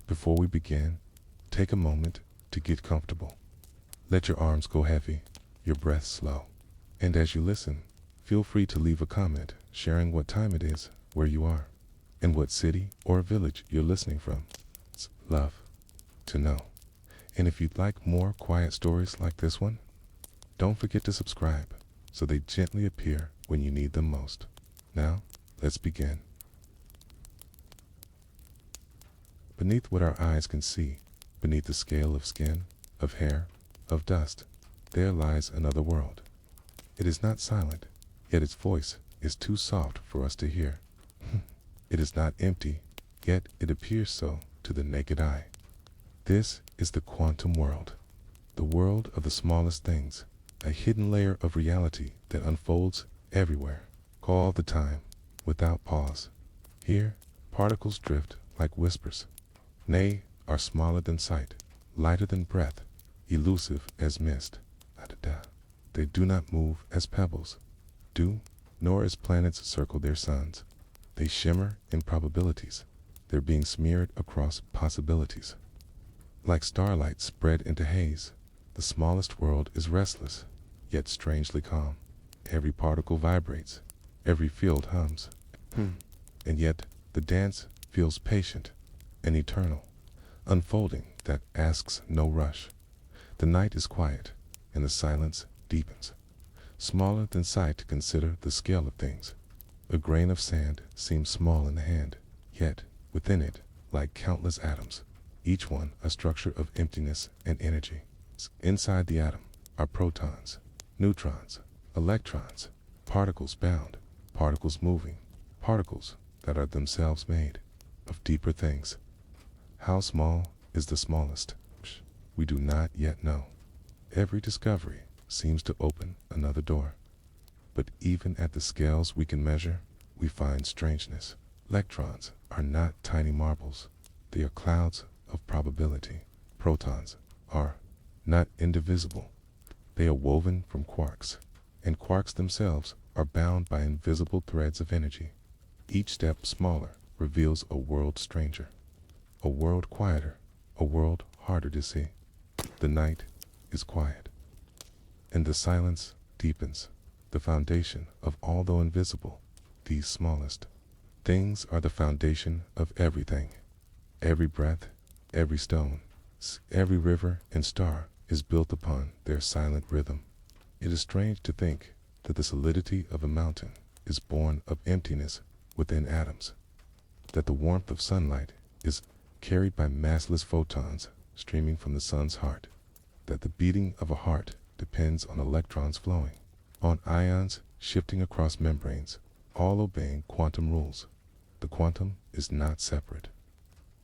Before we begin, take a moment to get comfortable. Let your arms go heavy, your breath slow. And as you listen, feel free to leave a comment sharing what time it is, where you are, and what city or village you're listening from. It's love to know. And if you'd like more quiet stories like this one, don't forget to subscribe so they gently appear when you need them most. Now, let's begin. Beneath what our eyes can see, beneath the scale of skin, of hair, of dust, there lies another world. It is not silent, yet its voice is too soft for us to hear. It is not empty, yet it appears so to the naked eye. This is the quantum world, the world of the smallest things, a hidden layer of reality that unfolds everywhere, all the time, without pause. Here, particles drift like whispers. Nay, are smaller than sight, lighter than breath, elusive as mist. They do not move as pebbles do, nor as planets circle their suns. They shimmer in probabilities, they're being smeared across possibilities. Like starlight spread into haze, the smallest world is restless, yet strangely calm. Every particle vibrates, every field hums. And yet, the dance feels patient and eternal, unfolding that asks no rush. The night is quiet, and the silence deepens. Smaller than sight to consider the scale of things. A grain of sand seems small in the hand, yet within it, like countless atoms, each one a structure of emptiness and energy. Inside the atom are protons, neutrons, electrons, particles bound, particles moving, particles that are themselves made of deeper things. How small is the smallest? We do not yet know. Every discovery seems to open another door. But even at the scales we can measure, we find strangeness. Electrons are not tiny marbles. They are clouds of probability. Protons are not indivisible. They are woven from quarks, and quarks themselves are bound by invisible threads of energy. Each step smaller reveals a world stranger, a world quieter, a world harder to see. The night is quiet, and the silence deepens. The foundation of all though invisible, these smallest things are the foundation of everything. Every breath, every stone, every river and star is built upon their silent rhythm. It is strange to think that the solidity of a mountain is born of emptiness within atoms, that the warmth of sunlight is carried by massless photons streaming from the sun's heart, that the beating of a heart depends on electrons flowing, on ions shifting across membranes, all obeying quantum rules. The quantum is not separate.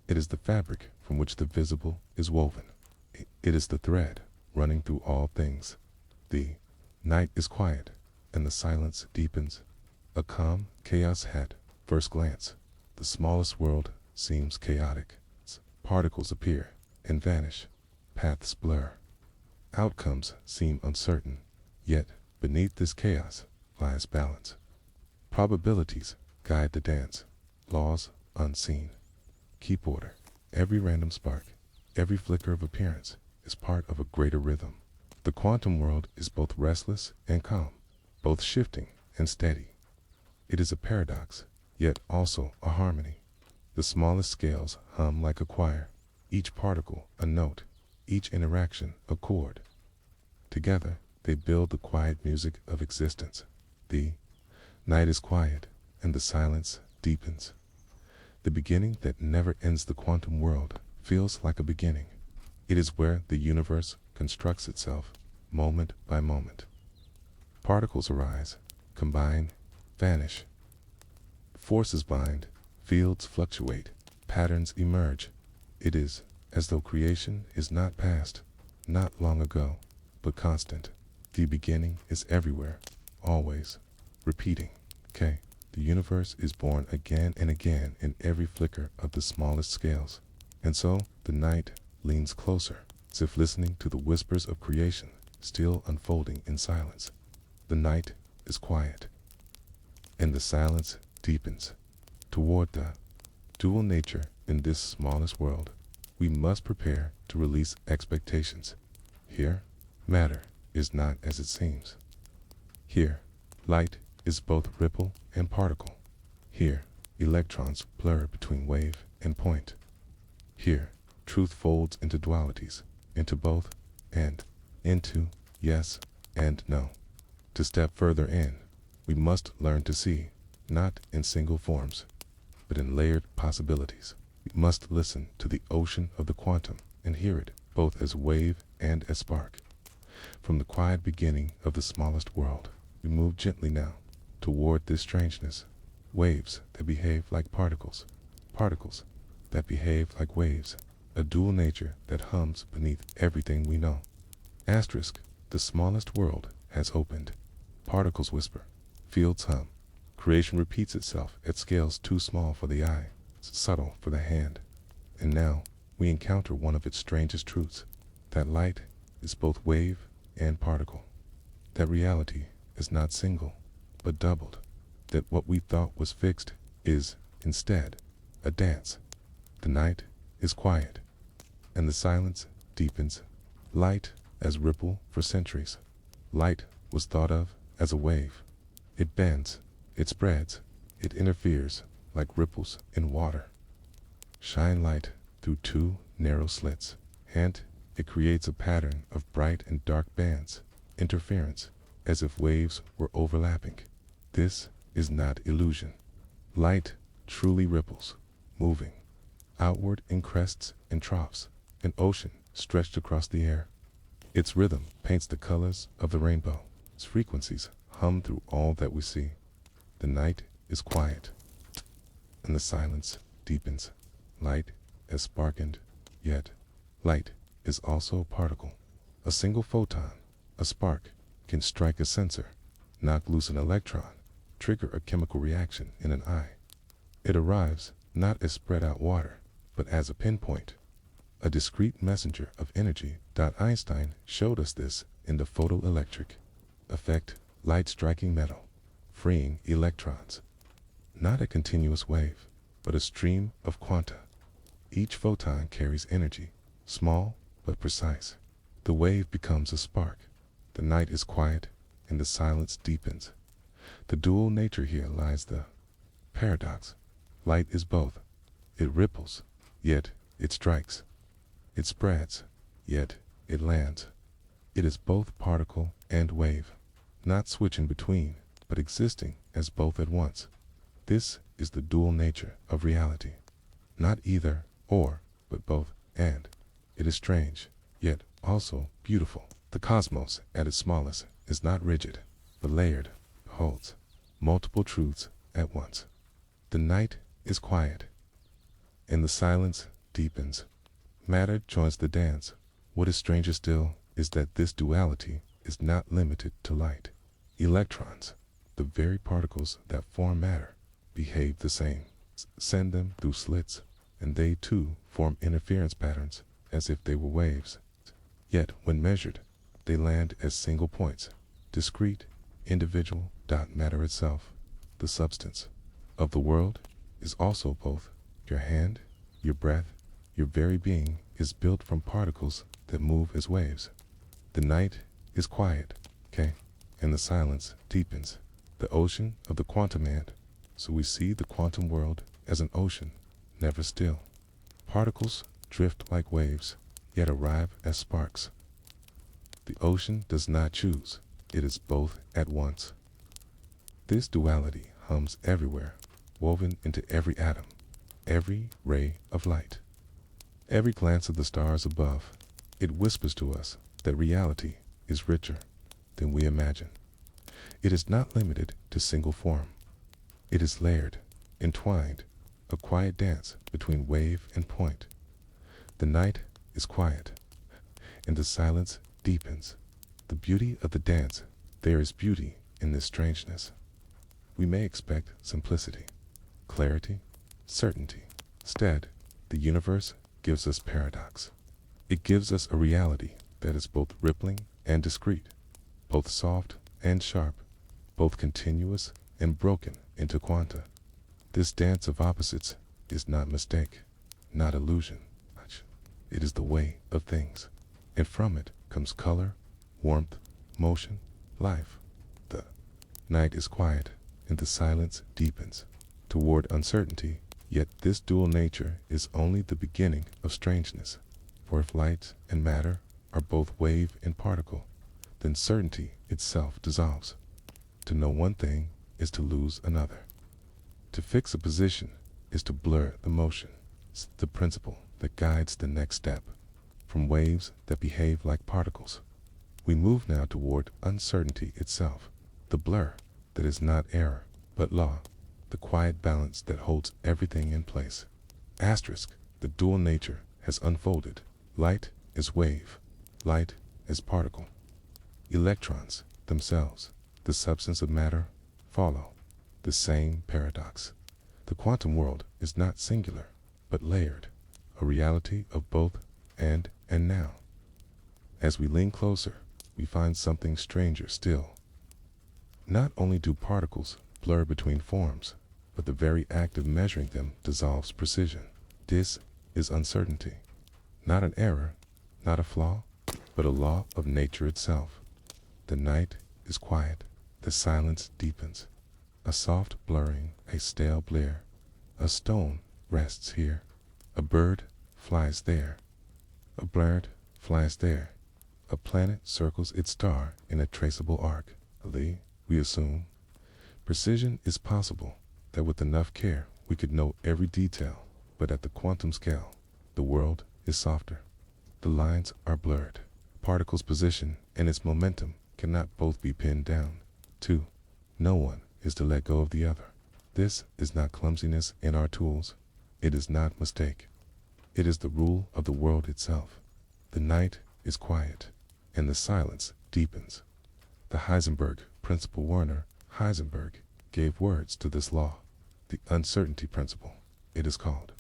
It is the fabric from which the visible is woven. It is the thread running through all things. The night is quiet, and the silence deepens. A calm chaos at first glance. The smallest world seems chaotic. Particles appear and vanish. Paths blur. Outcomes seem uncertain. Yet, beneath this chaos lies balance. Probabilities guide the dance. Laws unseen keep order. Every random spark, every flicker of appearance is part of a greater rhythm. The quantum world is both restless and calm, both shifting and steady. It is a paradox, yet also a harmony. The smallest scales hum like a choir, each particle a note, each interaction a chord. Together, they build the quiet music of existence. The night is quiet, and the silence deepens. The beginning that never ends. The quantum world feels like a beginning. It is where the universe constructs itself, moment by moment. Particles arise, combine, vanish. Forces bind, fields fluctuate, patterns emerge. It is as though creation is not past, not long ago, but constant. The beginning is everywhere, always, repeating. The universe is born again and again in every flicker of the smallest scales. And so the night leans closer, as if listening to the whispers of creation still unfolding in silence. The night is quiet, and the silence deepens toward the dual nature in this smallest world. we must prepare to release expectations. Here, matter is not as it seems. Here, light is both ripple and particle. Here, electrons blur between wave and point. Here, truth folds into dualities, into both and, into yes and no. To step further in, we must learn to see, not in single forms, but in layered possibilities. We must listen to the ocean of the quantum and hear it both as wave and as spark. From the quiet beginning of the smallest world, we move gently now toward this strangeness. Waves that behave like particles, particles that behave like waves, a dual nature that hums beneath everything we know. Asterisk, the smallest world has opened. Particles whisper, fields hum. Creation repeats itself at scales too small for the eye, subtle for the hand. And now we encounter one of its strangest truths, that light is both wave and particle. That reality is not single, but doubled. That what we thought was fixed is, instead, a dance. The night is quiet, and the silence deepens. Light as ripple for centuries. Light was thought of as a wave. It bends, it spreads, it interferes like ripples in water. Shine light through two narrow slits, and it creates a pattern of bright and dark bands, interference, as if waves were overlapping. This is not illusion. Light truly ripples, moving, outward in crests and troughs, an ocean stretched across the air. Its rhythm paints the colors of the rainbow. Its frequencies hum through all that we see. The night is quiet, and the silence deepens. Light is sparkened, yet light is also a particle. A single photon, a spark, can strike a sensor, knock loose an electron, trigger a chemical reaction in an eye. It arrives not as spread out water, but as a pinpoint, a discrete messenger of energy. Einstein showed us this in the photoelectric effect, light striking metal, freeing electrons. Not a continuous wave, but a stream of quanta. Each photon carries energy, small but precise. The wave becomes a spark. The night is quiet, and the silence deepens. The dual nature here lies the paradox. Light is both. It ripples, yet it strikes. It spreads, yet it lands. It is both particle and wave, not switching between, but existing as both at once. This is the dual nature of reality. Not either or, but both and. It is strange, yet also beautiful. The cosmos, at its smallest, is not rigid, but layered, holds multiple truths at once. The night is quiet, and the silence deepens. Matter joins the dance. What is stranger still is that this duality is not limited to light. Electrons, the very particles that form matter, behave the same. Send them through slits, and they too form interference patterns as if they were waves. Yet, when measured, they land as single points, discrete, individual. Matter itself, the substance of the world, is also both. Your hand, your breath, your very being is built from particles that move as waves. The night is quiet, and the silence deepens. The ocean of the quantum and, so we see the quantum world as an ocean, never still. Particles drift like waves, yet arrive as sparks. The ocean does not choose, it is both at once. This duality hums everywhere, woven into every atom, every ray of light. Every glance of the stars above, it whispers to us that reality is richer than we imagine. It is not limited to single form. It is layered, entwined, a quiet dance between wave and point. The night is quiet, and the silence deepens. The beauty of the dance, there is beauty in this strangeness. We may expect simplicity, clarity, certainty. Instead, the universe gives us paradox. It gives us a reality that is both rippling and discrete, both soft and sharp, both continuous and broken into quanta. This dance of opposites is not mistake, not illusion, It is the way of things. And from it comes color, warmth, motion, life. The night is quiet, and the silence deepens toward uncertainty. Yet this dual nature is only the beginning of strangeness. For if light and matter are both wave and particle, then certainty itself dissolves. To know one thing is to lose another. To fix a position is to blur the motion. It's the principle that guides the next step. From waves that behave like particles, we move now toward uncertainty itself, the blur that is not error, but law, the quiet balance that holds everything in place. Asterisk, the dual nature has unfolded. Light is wave, light is particle. Electrons themselves, the substance of matter, follow the same paradox. The quantum world is not singular, but layered, a reality of both and now. As we lean closer, we find something stranger still. Not only do particles blur between forms, but the very act of measuring them dissolves precision. This is uncertainty. Not an error, not a flaw, but a law of nature itself. The night is quiet, the silence deepens. A soft blurring, a stale blare. A stone rests here. A bird flies there. A bird flies there. A planet circles its star in a traceable arc. We assume precision is possible, that with enough care we could know every detail, but at the quantum scale, the world is softer. The lines are blurred. Particle's position and its momentum cannot both be pinned down. 2. No one is to let go of the other. This is not clumsiness in our tools. It is not mistake. It is the rule of the world itself. The night is quiet, and the silence deepens. The Heisenberg principle, Werner Heisenberg, gave words to this law, the uncertainty principle, it is called.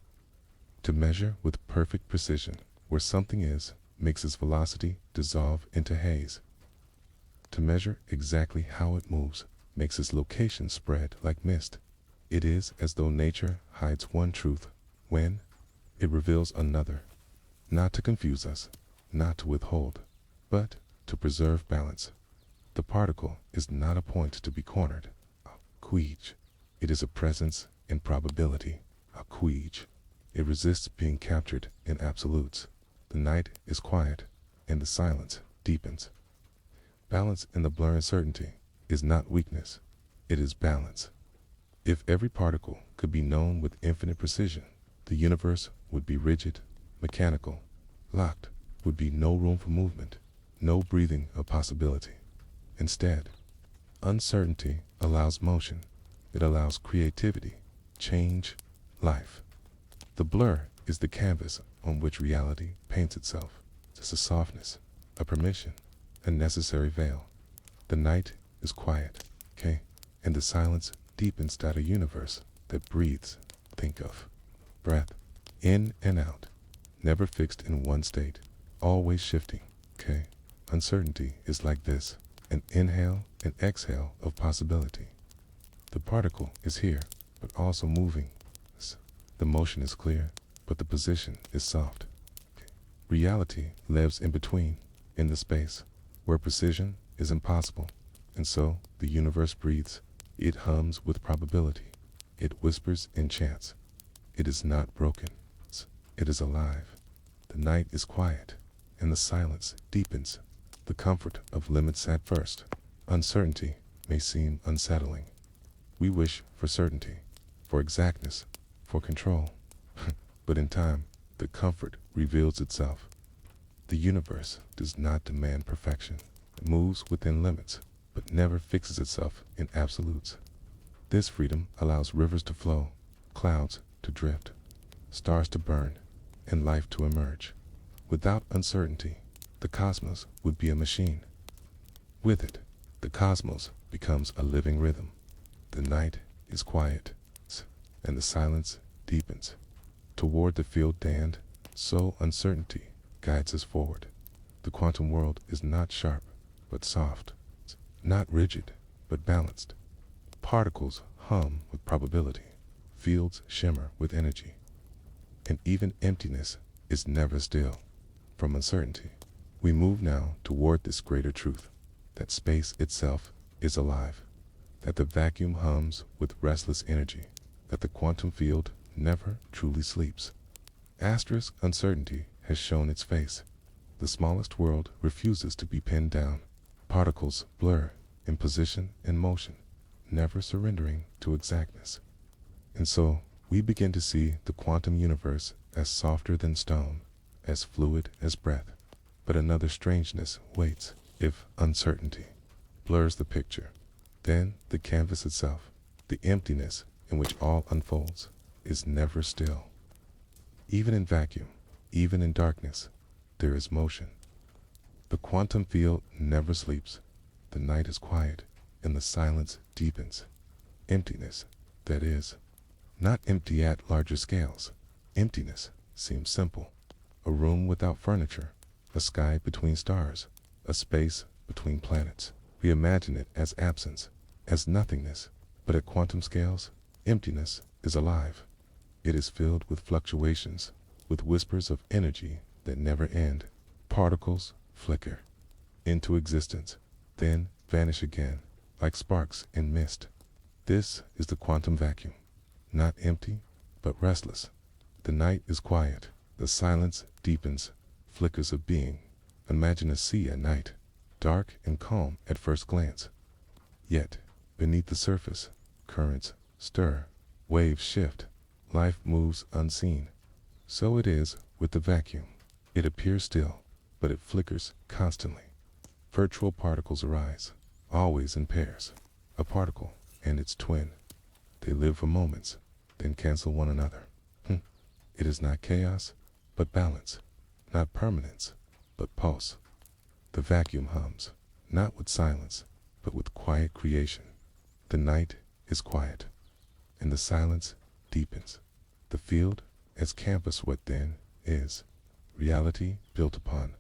To measure with perfect precision where something is makes its velocity dissolve into haze. To measure exactly how it moves makes its location spread like mist. It is as though nature hides one truth when it reveals another, not to confuse us, not to withhold, but to preserve balance. The particle is not a point to be cornered, a queege. It is a presence in probability, a queege. It resists being captured in absolutes. The night is quiet, and the silence deepens. Balance in the blur uncertainty is not weakness, it is balance. If every particle could be known with infinite precision, the universe would be rigid, mechanical, locked, would be no room for movement, no breathing of possibility. Instead, uncertainty allows motion, it allows creativity, change, life. The blur is the canvas on which reality paints itself. It's a softness, a permission, a necessary veil. The night is quiet, okay? And the silence deepens that a universe that breathes. Think of breath, in and out, never fixed in one state, always shifting, okay? Uncertainty is like this, an inhale and exhale of possibility. The particle is here, but also moving. The motion is clear, but the position is soft. Okay. Reality lives in between, in the space, where precision is impossible, and so the universe breathes. It hums with probability. It whispers in chance. It is not broken. It is alive. The night is quiet, and the silence deepens. The comfort of limits at first. Uncertainty may seem unsettling. We wish for certainty, for exactness, for control. But in time, the comfort reveals itself. The universe does not demand perfection. It moves within limits, but never fixes itself in absolutes. This freedom allows rivers to flow, clouds to drift, stars to burn, and life to emerge. Without uncertainty, the cosmos would be a machine. With it, the cosmos becomes a living rhythm. The night is quiet, and the silence deepens. Toward the field and so uncertainty guides us forward. The quantum world is not sharp, but soft, not rigid, but balanced. Particles hum with probability, fields shimmer with energy, and even emptiness is never still. From uncertainty, we move now toward this greater truth, that space itself is alive, that the vacuum hums with restless energy, that the quantum field never truly sleeps. Asterisk uncertainty has shown its face. The smallest world refuses to be pinned down. Particles blur in position and motion, never surrendering to exactness. And so we begin to see the quantum universe as softer than stone, as fluid as breath. But another strangeness waits if uncertainty blurs the picture. Then the canvas itself, the emptiness in which all unfolds, is never still. Even in vacuum, even in darkness, there is motion. The quantum field never sleeps. The night is quiet and the silence deepens. Emptiness, that is, not empty at larger scales. Emptiness seems simple. A room without furniture, a sky between stars, a space between planets. We imagine it as absence, as nothingness, but at quantum scales, emptiness is alive. It is filled with fluctuations, with whispers of energy that never end. Particles flicker into existence, then vanish again, like sparks in mist. This is the quantum vacuum, not empty, but restless. The night is quiet, the silence deepens, flickers of being. Imagine a sea at night, dark and calm at first glance. Yet, beneath the surface, currents stir, waves shift, life moves unseen. So it is with the vacuum. It appears still, but it flickers constantly. Virtual particles arise, always in pairs. A particle and its twin. They live for moments, then cancel one another. It is not chaos, but balance. Not permanence, but pulse. The vacuum hums, not with silence, but with quiet creation. The night is quiet, and the silence deepens. The field, as canvas what then is, reality built upon,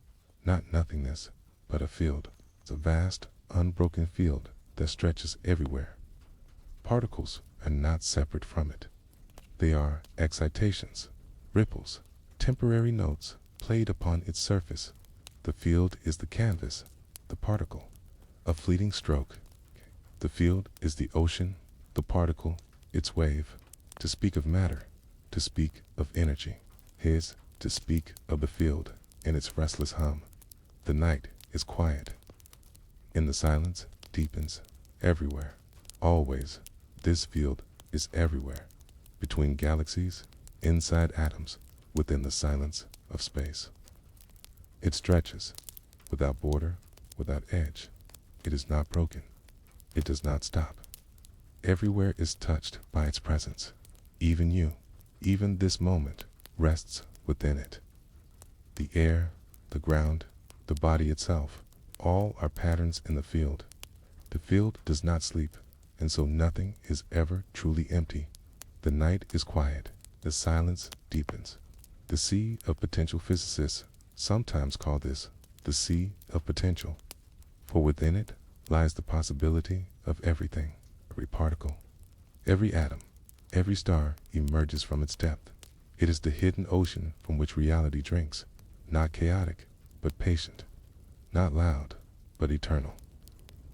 not nothingness, but a field. It's a vast, unbroken field that stretches everywhere. Particles are not separate from it. They are excitations, ripples, temporary notes played upon its surface. The field is the canvas, the particle, a fleeting stroke. The field is the ocean, the particle, its wave. To speak of matter, to speak of energy, his to speak of the field and its restless hum. The night is quiet, and the silence deepens everywhere, always. This field is everywhere, between galaxies, inside atoms, within the silence of space. It stretches, without border, without edge. It is not broken. It does not stop. Everywhere is touched by its presence. Even you, even this moment, rests within it. The air, the ground, the body itself, all are patterns in the field. The field does not sleep, and so nothing is ever truly empty. The night is quiet, the silence deepens. The sea of potential physicists sometimes call this the sea of potential, for within it lies the possibility of everything. Every particle, every atom, every star emerges from its depth. It is the hidden ocean from which reality drinks, not chaotic, but patient, not loud, but eternal.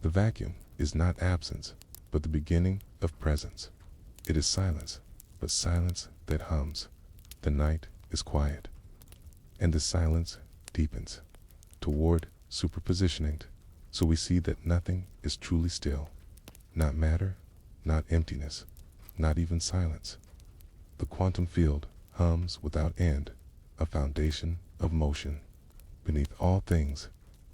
The vacuum is not absence, but the beginning of presence. It is silence, but silence that hums. The night is quiet, and the silence deepens toward superpositioning, so we see that nothing is truly still, not matter, not emptiness, not even silence. The quantum field hums without end, a foundation of motion beneath all things,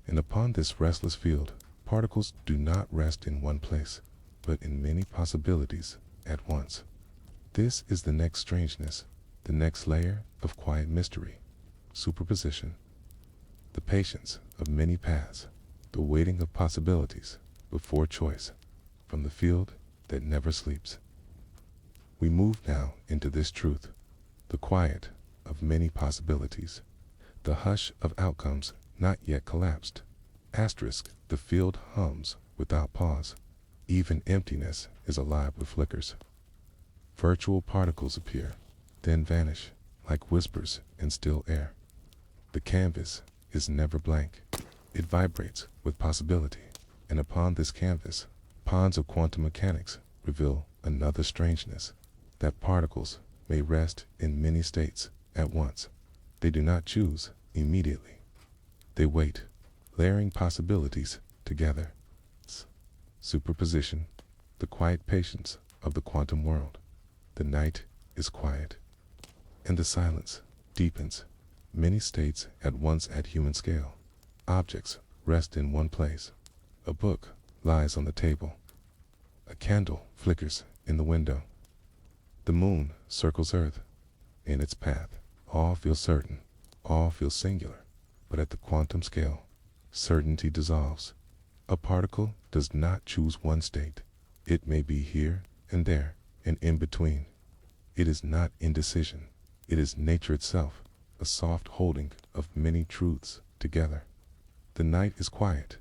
and upon this restless field, particles do not rest in one place, but in many possibilities at once. This is the next strangeness, the next layer of quiet mystery, superposition, the patience of many paths, the waiting of possibilities before choice, from the field that never sleeps. We move now into this truth, the quiet of many possibilities, the hush of outcomes not yet collapsed. Asterisk, the field hums without pause. Even emptiness is alive with flickers. Virtual particles appear, then vanish, like whispers in still air. The canvas is never blank. It vibrates with possibility. And upon this canvas, pawns of quantum mechanics reveal another strangeness, that particles may rest in many states at once. They do not choose immediately. They wait, layering possibilities together. Superposition, the quiet patience of the quantum world. The night is quiet, and the silence deepens. Many states at once at human scale. Objects rest in one place. A book lies on the table. A candle flickers in the window. The moon circles Earth in its path. All feel certain. All feel singular. But at the quantum scale, certainty dissolves. A particle does not choose one state. It may be here and there and in between. It is not indecision. It is nature itself, a soft holding of many truths together. The night is quiet,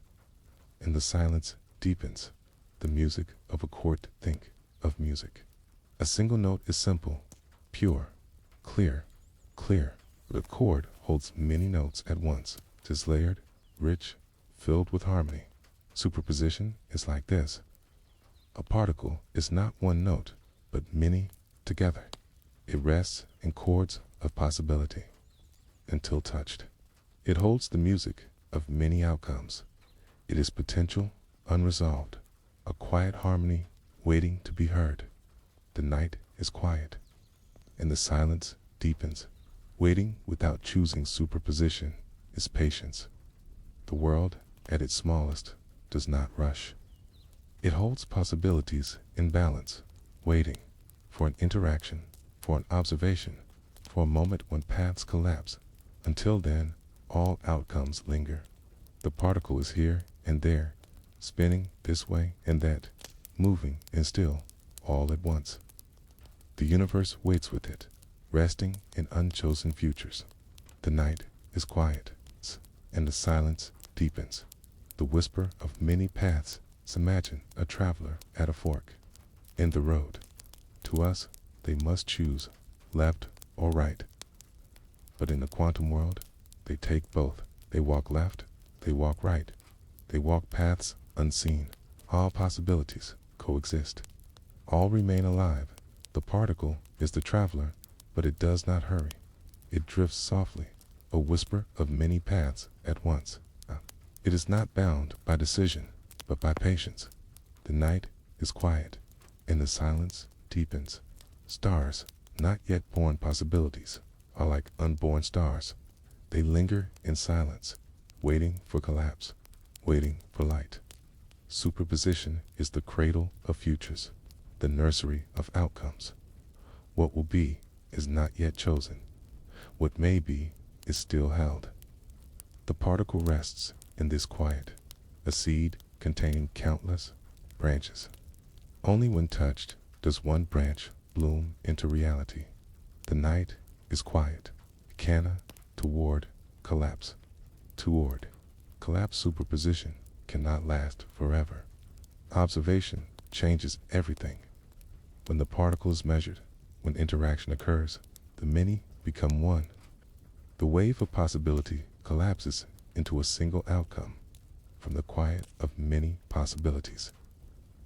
and the silence deepens. The music of a chord, think of music. A single note is simple, pure, clear, clear. But a chord holds many notes at once. It is layered, rich, filled with harmony. Superposition is like this. A particle is not one note, but many together. It rests in chords of possibility until touched. It holds the music of many outcomes. It is potential, unresolved, a quiet harmony waiting to be heard. The night is quiet, and the silence deepens. Waiting without choosing superposition is patience. The world, at its smallest, does not rush. It holds possibilities in balance, waiting for an interaction, for an observation, for a moment when paths collapse. Until then, all outcomes linger. The particle is here and there, spinning this way and that, moving and still, all at once. The universe waits with it, resting in unchosen futures. The night is quiet, and the silence deepens. The whisper of many paths. Imagine a traveler at a fork in the road. To us, they must choose left or right. But in the quantum world, they take both. They walk left, they walk right. They walk paths unseen. All possibilities coexist. All remain alive. The particle is the traveler, but it does not hurry. It drifts softly, a whisper of many paths at once. It is not bound by decision, but by patience. The night is quiet, and the silence deepens. Stars, not yet born possibilities, are like unborn stars. They linger in silence, waiting for collapse, waiting for light. Superposition is the cradle of futures, the nursery of outcomes. What will be is not yet chosen. What may be is still held. The particle rests in this quiet, a seed containing countless branches. Only when touched does one branch bloom into reality. The night is quiet. Cana, toward, collapse. Toward, collapse. Superposition cannot last forever. Observation changes everything. When the particle is measured, when interaction occurs, the many become one. The wave of possibility collapses into a single outcome from the quiet of many possibilities.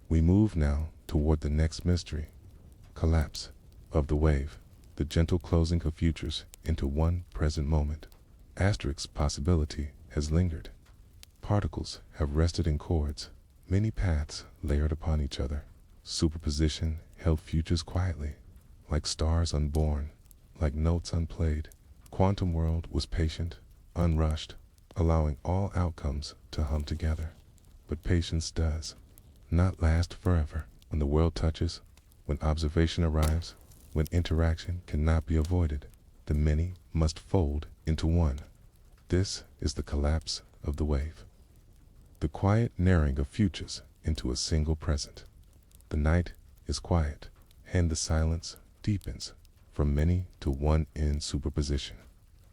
We move now toward the next mystery, collapse of the wave, the gentle closing of futures into one present moment. Asterisk possibility has lingered. Particles have rested in chords, many paths layered upon each other. Superposition held futures quietly, like stars unborn, like notes unplayed. Quantum world was patient, unrushed, allowing all outcomes to hum together. But patience does not last forever. When the world touches, when observation arrives, when interaction cannot be avoided, the many must fold into one. This is the collapse of the wave. The quiet narrowing of futures into a single present. The night is quiet, and the silence deepens from many to one in superposition.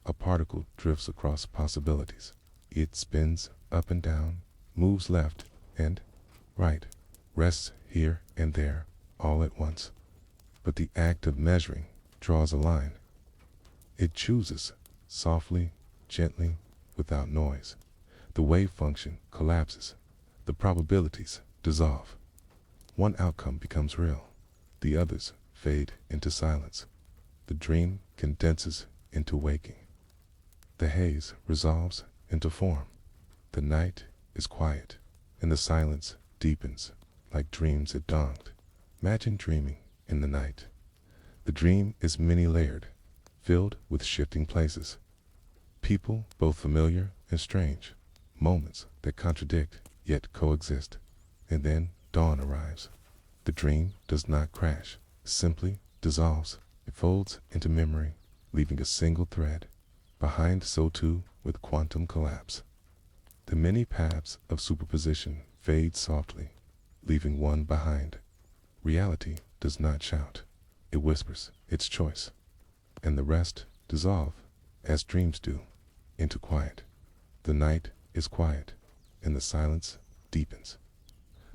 A particle drifts across possibilities. It spins up and down, moves left and right, rests here and there, all at once. But the act of measuring draws a line. It chooses softly, gently, without noise. The wave function collapses. The probabilities dissolve. One outcome becomes real. The others fade into silence. The dream condenses into waking. The haze resolves into form. The night is quiet, and the silence deepens like dreams at dawn. Imagine dreaming in the night. The dream is many-layered, filled with shifting places. People both familiar and strange, moments that contradict yet coexist. And then dawn arrives. The dream does not crash, simply dissolves. It folds into memory, leaving a single thread. Behind, so too with quantum collapse. The many paths of superposition fade softly, leaving one behind. Reality does not shout. It whispers its choice. And the rest dissolve, as dreams do, into quiet. The night is quiet, and the silence deepens.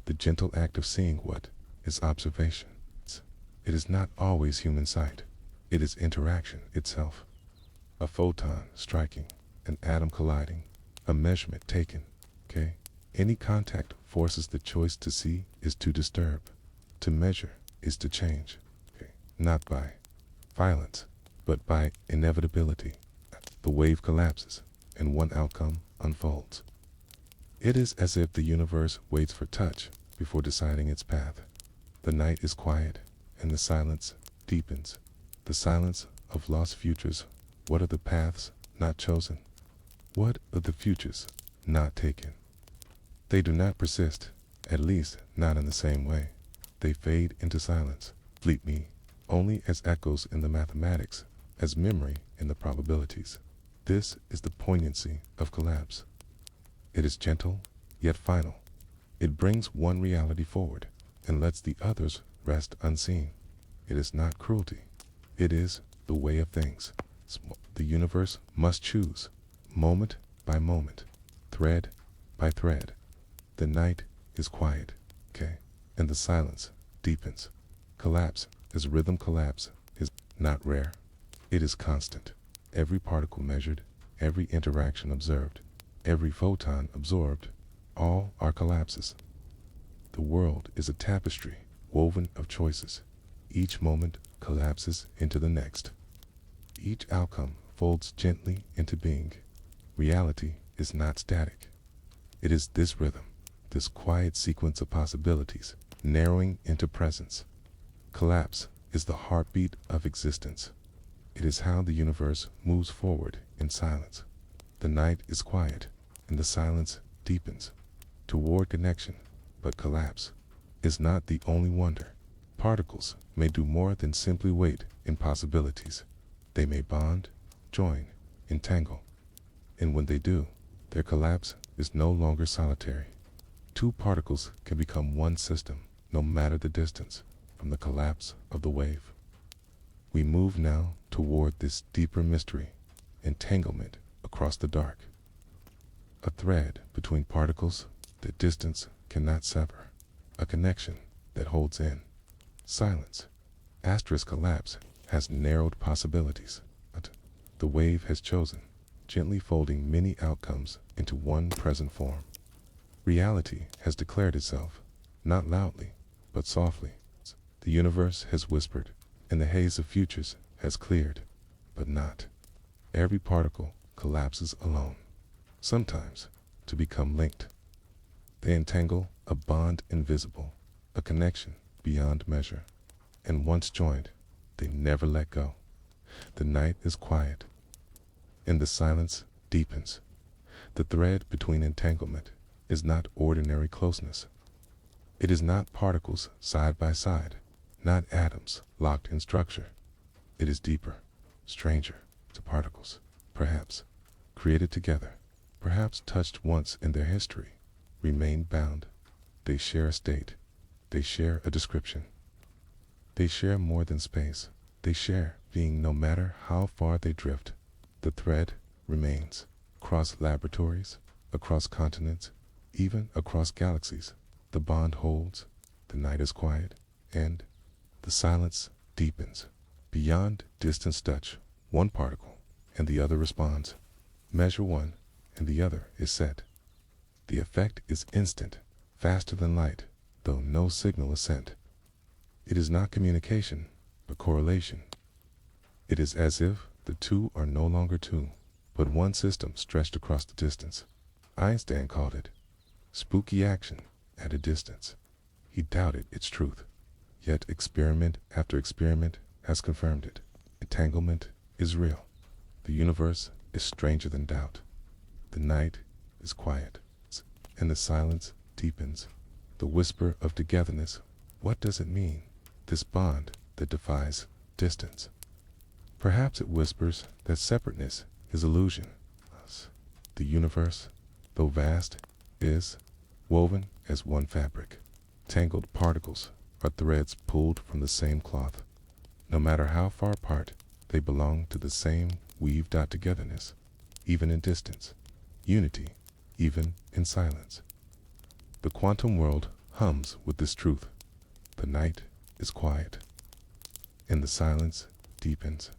The gentle act of seeing what is observation. It is not always human sight. It is interaction itself. A photon striking, an atom colliding, a measurement taken. Okay? Any contact forces the choice to see is to disturb. To measure is to change. Okay? Not by violence, but by inevitability. The wave collapses, and one outcome unfolds. It is as if the universe waits for touch before deciding its path. The night is quiet, and the silence deepens. The silence of lost futures. What are the paths not chosen? What are the futures not taken? They do not persist, at least not in the same way. They fade into silence, fleet me, only as echoes in the mathematics, as memory in the probabilities. This is the poignancy of collapse. It is gentle, yet final. It brings one reality forward, and lets the others rest unseen. It is not cruelty. It is the way of things. The universe must choose, moment by moment, thread by thread. The night is quiet, okay, and the silence deepens. Collapse, as rhythm collapse, is not rare. It is constant. Every particle measured, every interaction observed, every photon absorbed, all are collapses. The world is a tapestry woven of choices. Each moment collapses into the next. Each outcome folds gently into being. Reality is not static. It is this rhythm, this quiet sequence of possibilities, narrowing into presence. Collapse is the heartbeat of existence. It is how the universe moves forward in silence. The night is quiet, and the silence deepens toward connection, but collapse is not the only wonder. Particles may do more than simply wait in possibilities. They may bond, join, entangle. And when they do, their collapse is no longer solitary. Two particles can become one system, no matter the distance, from the collapse of the wave. We move now toward this deeper mystery, entanglement across the dark. A thread between particles that distance cannot sever. A connection that holds in. Silence. Asterisk collapse has narrowed possibilities. But the wave has chosen, gently folding many outcomes into one present form. Reality has declared itself, not loudly, but softly. The universe has whispered, and the haze of futures has cleared, but not. Every particle collapses alone, sometimes to become linked. They entangle a bond invisible, a connection beyond measure, and once joined, they never let go. The night is quiet, and the silence deepens. The thread between entanglement is not ordinary closeness. It is not particles side by side, not atoms locked in structure. It is deeper, stranger to particles, perhaps created together, perhaps touched once in their history, remain bound. They share a state. They share a description. They share more than space. They share being no matter how far they drift. The thread remains across laboratories, across continents, even across galaxies. The bond holds, the night is quiet, and the silence deepens. Beyond distance touch, one particle, and the other responds. Measure one, and the other is set. The effect is instant, faster than light, though no signal is sent. It is not communication, but correlation. It is as if the two are no longer two, but one system stretched across the distance. Einstein called it spooky action at a distance. He doubted its truth, yet experiment after experiment has confirmed it. Entanglement is real. The universe is stranger than doubt. The night is quiet, and the silence deepens. The whisper of togetherness. What does it mean, this bond that defies distance? Perhaps it whispers that separateness is illusion. The universe, though vast, is woven as one fabric. Tangled particles are threads pulled from the same cloth. No matter how far apart, they belong to the same weaved out togetherness, even in distance, unity, even in silence. The quantum world hums with this truth. The night is quiet, and the silence deepens.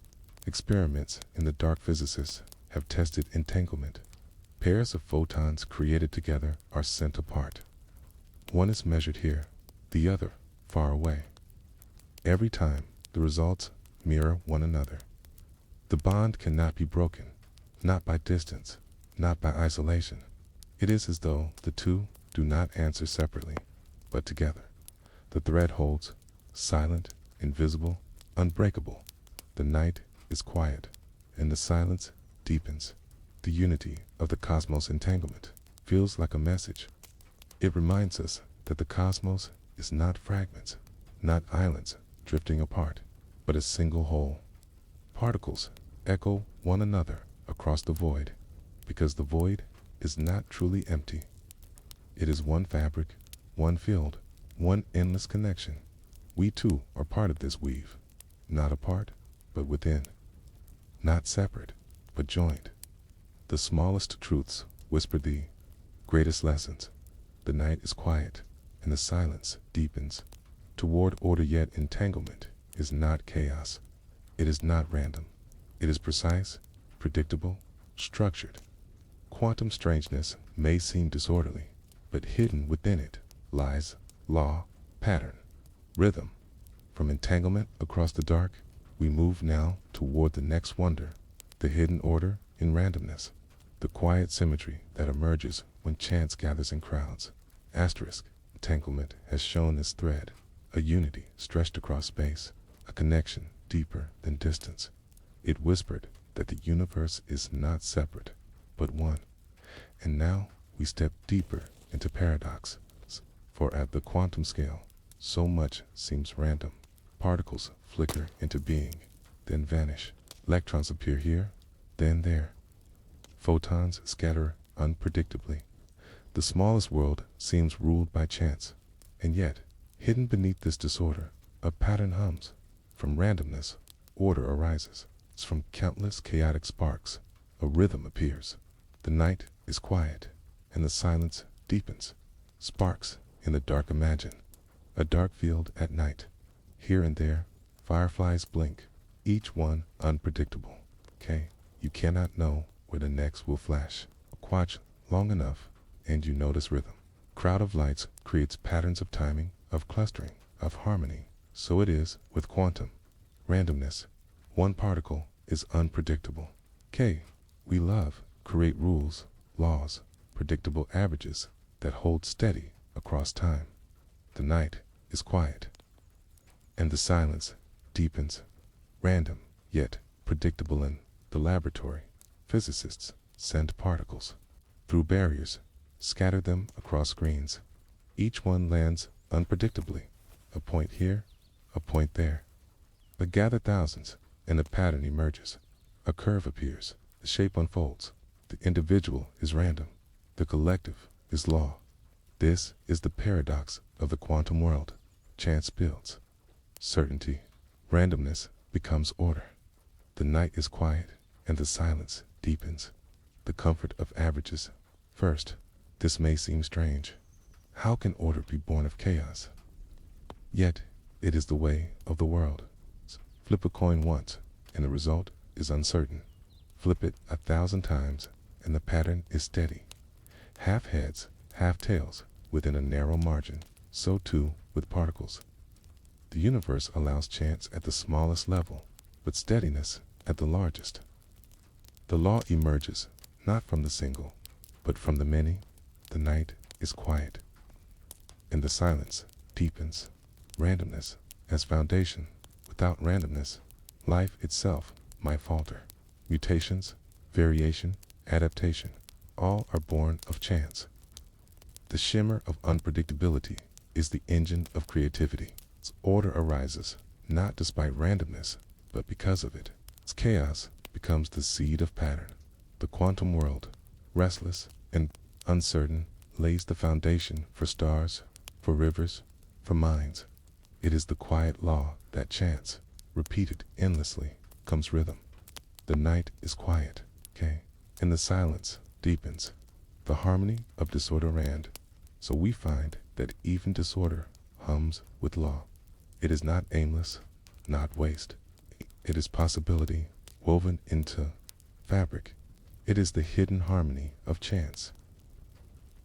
Experiments in the dark physicists have tested entanglement. Pairs of photons created together are sent apart. One is measured here, the other far away. Every time, the results mirror one another. The bond cannot be broken, not by distance, not by isolation. It is as though the two do not answer separately, but together. The thread holds, silent, invisible, unbreakable. The night is quiet, and the silence deepens. The unity of the cosmos entanglement feels like a message. It reminds us that the cosmos is not fragments, not islands drifting apart, but a single whole. Particles echo one another across the void, because the void is not truly empty. It is one fabric, one field, one endless connection. We too are part of this weave, not apart, but within. Not separate, but joined. The smallest truths whisper the greatest lessons. The night is quiet, and the silence deepens. Toward order, yet entanglement is not chaos. It is not random. It is precise, predictable, structured. Quantum strangeness may seem disorderly, but hidden within it lies law, pattern, rhythm. From entanglement across the dark, we move now toward the next wonder, the hidden order in randomness, the quiet symmetry that emerges when chance gathers in crowds. Asterisk, entanglement has shown this thread, a unity stretched across space, a connection deeper than distance. It whispered that the universe is not separate, but one. And now we step deeper into paradox, for at the quantum scale, so much seems random. Particles flicker into being, then vanish. Electrons appear here, then there. Photons scatter unpredictably. The smallest world seems ruled by chance, and yet, hidden beneath this disorder, a pattern hums. From randomness, order arises. From countless chaotic sparks, a rhythm appears. The night is quiet, and the silence deepens. Sparks in the dark imagine, a dark field at night. Here and there, fireflies blink, each one unpredictable. You cannot know where the next will flash. Watch long enough, and you notice rhythm. Crowd of lights creates patterns of timing, of clustering, of harmony. So it is with quantum randomness. One particle is unpredictable. We love, create rules, laws, predictable averages that hold steady across time. The night is quiet, and the silence deepens. Random, yet predictable in the laboratory. Physicists send particles through barriers, scatter them across screens. Each one lands unpredictably, a point here, a point there. But gather thousands, and a pattern emerges. A curve appears, the shape unfolds. The individual is random, the collective is law. This is the paradox of the quantum world. Chance builds certainty. Randomness becomes order. The night is quiet, and the silence deepens. The comfort of averages. First, this may seem strange. How can order be born of chaos? Yet, it is the way of the world. Flip a coin once, and the result is uncertain. Flip it 1,000 times, and the pattern is steady. Half heads, half tails, within a narrow margin. So too with particles. The universe allows chance at the smallest level, but steadiness at the largest. The law emerges, not from the single, but from the many. The night is quiet, and the silence deepens. Randomness as foundation. Without randomness, life itself might falter. Mutations, variation, adaptation, all are born of chance. The shimmer of unpredictability is the engine of creativity. Its order arises, not despite randomness, but because of it. Its chaos becomes the seed of pattern. The quantum world, restless and uncertain, lays the foundation for stars, for rivers, for minds. It is the quiet law that chance, repeated endlessly, comes rhythm. The night is quiet, and the silence deepens. The harmony of disorder and so we find that even disorder hums with law. It is not aimless, not waste. It is possibility woven into fabric. It is the hidden harmony of chance.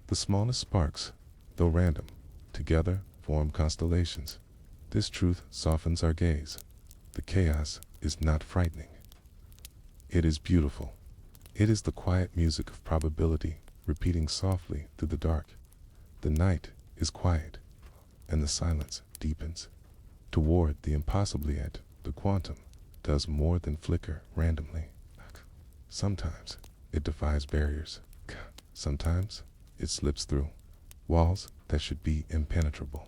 The smallest sparks, though random, together form constellations. This truth softens our gaze. The chaos is not frightening. It is beautiful. It is the quiet music of probability repeating softly through the dark. The night is quiet, and the silence deepens. Toward the impossible yet, the quantum does more than flicker randomly. Sometimes it defies barriers. Sometimes it slips through walls that should be impenetrable.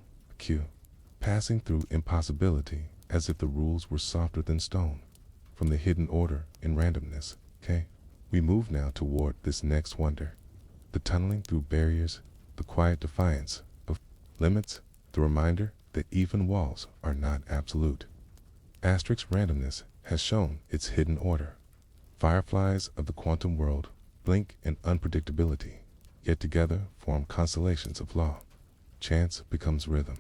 Passing through impossibility as if the rules were softer than stone. From the hidden order in randomness, we move now toward this next wonder. The tunneling through barriers, the quiet defiance of limits, the reminder that even walls are not absolute. Asterisk randomness has shown its hidden order. Fireflies of the quantum world blink in unpredictability, yet together form constellations of law. Chance becomes rhythm.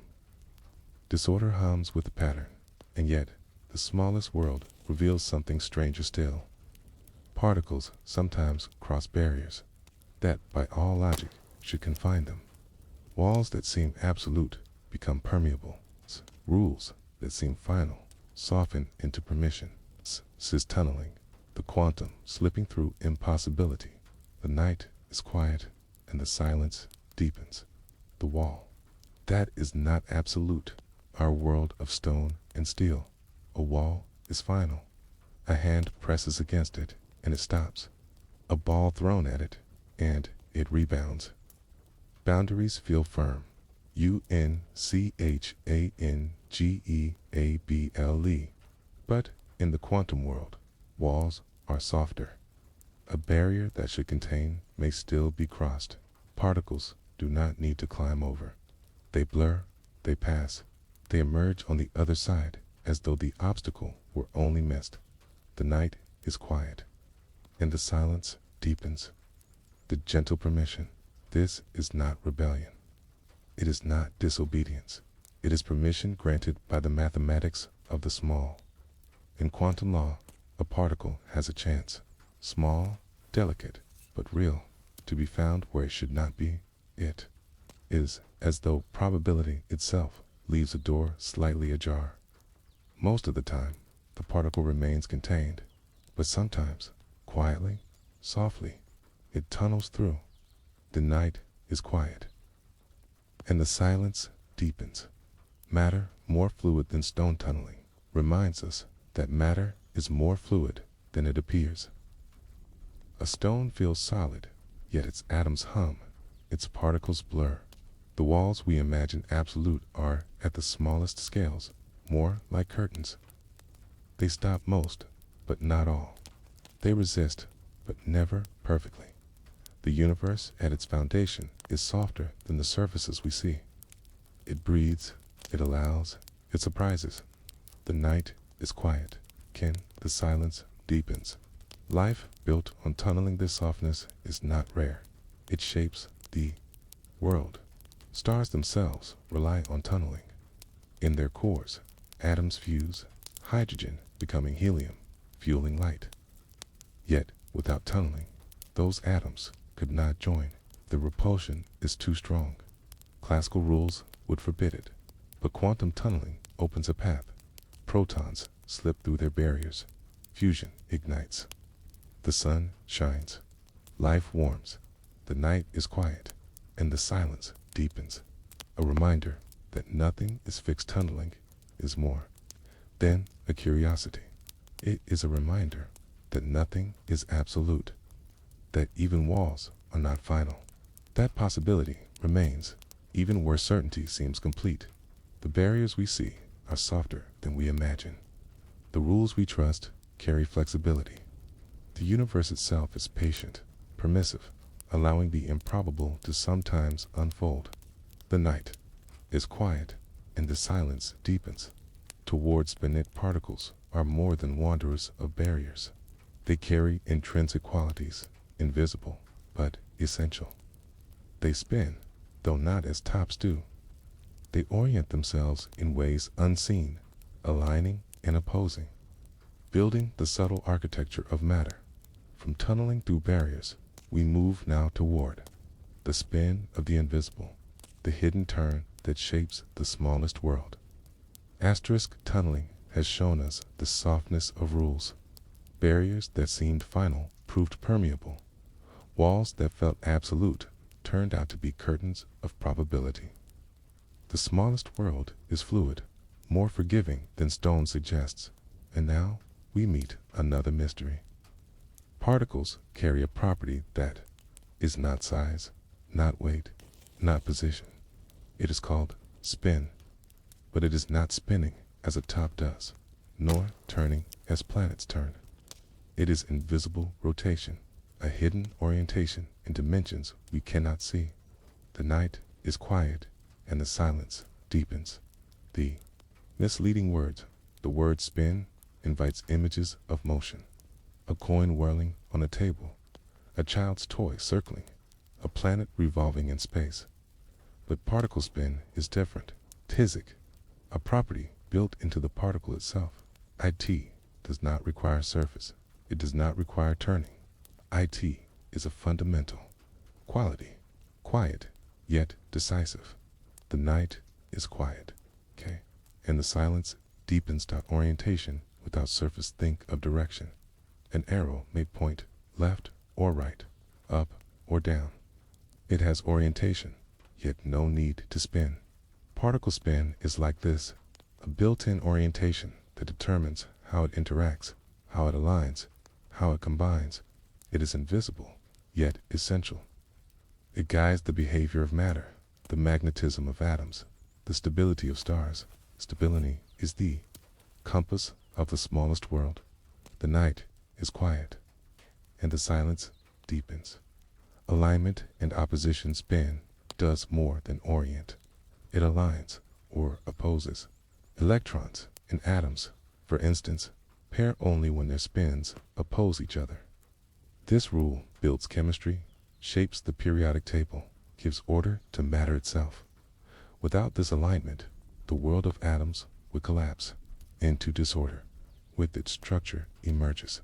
Disorder hums with the pattern, and yet the smallest world reveals something stranger still. Particles sometimes cross barriers that, by all logic, should confine them. Walls that seem absolute become permeable. Rules that seem final soften into permission. Says tunneling, the quantum slipping through impossibility. The night is quiet and the silence deepens. The wall. That is not absolute. Our world of stone and steel. A wall is final. A hand presses against it and it stops. A ball thrown at it and it rebounds. Boundaries feel firm. Unchangeable. But in the quantum world, walls are softer. A barrier that should contain may still be crossed. Particles do not need to climb over. They blur, they pass, they emerge on the other side as though the obstacle were only mist. The night is quiet, and the silence deepens. The gentle permission. This is not rebellion. It is not disobedience. It is permission granted by the mathematics of the small. In quantum law, a particle has a chance. Small, delicate, but real, to be found where it should not be. It is as though probability itself leaves a door slightly ajar. Most of the time, the particle remains contained, but sometimes, quietly, softly, it tunnels through. The night is quiet, and the silence deepens. Matter, more fluid than stone tunneling, reminds us that matter is more fluid than it appears. A stone feels solid, yet its atoms hum, its particles blur. The walls we imagine absolute are, at the smallest scales, more like curtains. They stop most, but not all. They resist, but never perfectly. The universe at its foundation is softer than the surfaces we see. It breathes, it allows, it surprises. The night is quiet. The silence deepens. Life built on tunneling this softness is not rare. It shapes the world. Stars themselves rely on tunneling. In their cores, atoms fuse, hydrogen becoming helium, fueling light. Yet, without tunneling, those atoms could not join. The repulsion is too strong. Classical rules would forbid it, but quantum tunneling opens a path. Protons slip through their barriers. Fusion ignites. The sun shines. Life warms. The night is quiet, and the silence deepens. A reminder that nothing is fixed. Tunneling is more than a curiosity. It is a reminder that nothing is absolute, that even walls are not final. That possibility remains, even where certainty seems complete. The barriers we see are softer than we imagine. The rules we trust carry flexibility. The universe itself is patient, permissive, allowing the improbable to sometimes unfold. The night is quiet, and the silence deepens. Towards beneath particles are more than wanderers of barriers. They carry intrinsic qualities, invisible, but essential. They spin, though not as tops do. They orient themselves in ways unseen, aligning and opposing, building the subtle architecture of matter. From tunneling through barriers, we move now toward the spin of the invisible, the hidden turn that shapes the smallest world. Asterisk tunneling has shown us the softness of rules. Barriers that seemed final proved permeable. Walls that felt absolute turned out to be curtains of probability. The smallest world is fluid, more forgiving than stone suggests. And now we meet another mystery. Particles carry a property that is not size, not weight, not position. It is called spin. But it is not spinning as a top does, nor turning as planets turn. It is invisible rotation, a hidden orientation in dimensions we cannot see. The night is quiet, and the silence deepens. The misleading word, the word spin, invites images of motion. A coin whirling on a table, a child's toy circling, a planet revolving in space. But particle spin is different. Physics, a property built into the particle itself. IT does not require surface. It does not require turning. IT is a fundamental quality, quiet, yet decisive. The night is quiet, okay? And the silence deepens to orientation without surface. Think of direction. An arrow may point left or right, up or down. It has orientation, yet no need to spin. Particle spin is like this, a built-in orientation that determines how it interacts, how it aligns, how it combines. It is invisible, yet essential. It guides the behavior of matter, the magnetism of atoms, the stability of stars. Stability is the compass of the smallest world. The night is quiet, and the silence deepens. Alignment and opposition spin does more than orient. It aligns or opposes. Electrons and atoms, for instance, pair only when their spins oppose each other. This rule builds chemistry, shapes the periodic table, gives order to matter itself. Without this alignment, the world of atoms would collapse into disorder. With its structure emerges.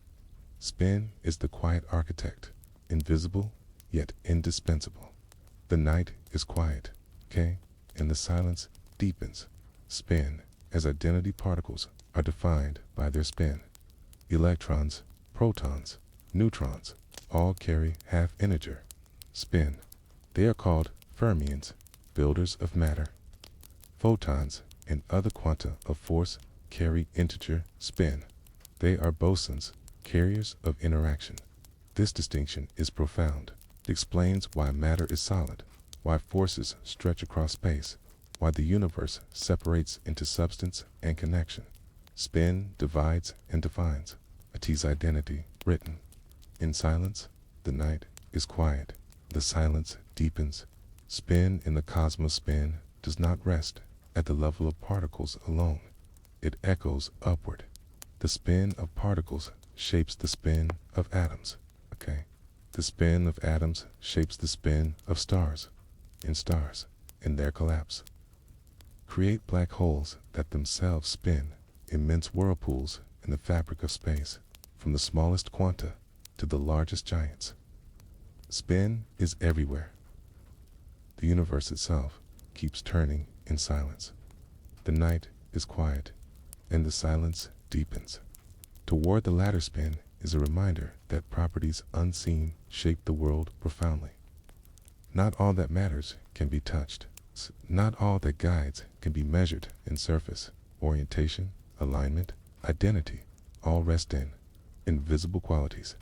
Spin is the quiet architect, invisible yet indispensable. The night is quiet, okay? And the silence deepens. Spin, as identity particles, are defined by their spin. Electrons, protons, neutrons, all carry half-integer spin. They are called fermions, builders of matter. Photons and other quanta of force carry integer spin. They are bosons, carriers of interaction. This distinction is profound. It explains why matter is solid, why forces stretch across space, why the universe separates into substance and connection. Spin divides and defines. At's identity written. In silence, the night is quiet. The silence deepens. Spin in the cosmos spin does not rest at the level of particles alone. It echoes upward. The spin of particles shapes the spin of atoms, okay? The spin of atoms shapes the spin of stars, and stars, in their collapse, create black holes that themselves spin, immense whirlpools in the fabric of space, from the smallest quanta to the largest giants. Spin is everywhere. The universe itself keeps turning in silence. The night is quiet, and the silence deepens. Toward the latter spin is a reminder that properties unseen shape the world profoundly. Not all that matters can be touched. Not all that guides can be measured in surface, orientation, alignment, identity, all rest in invisible qualities.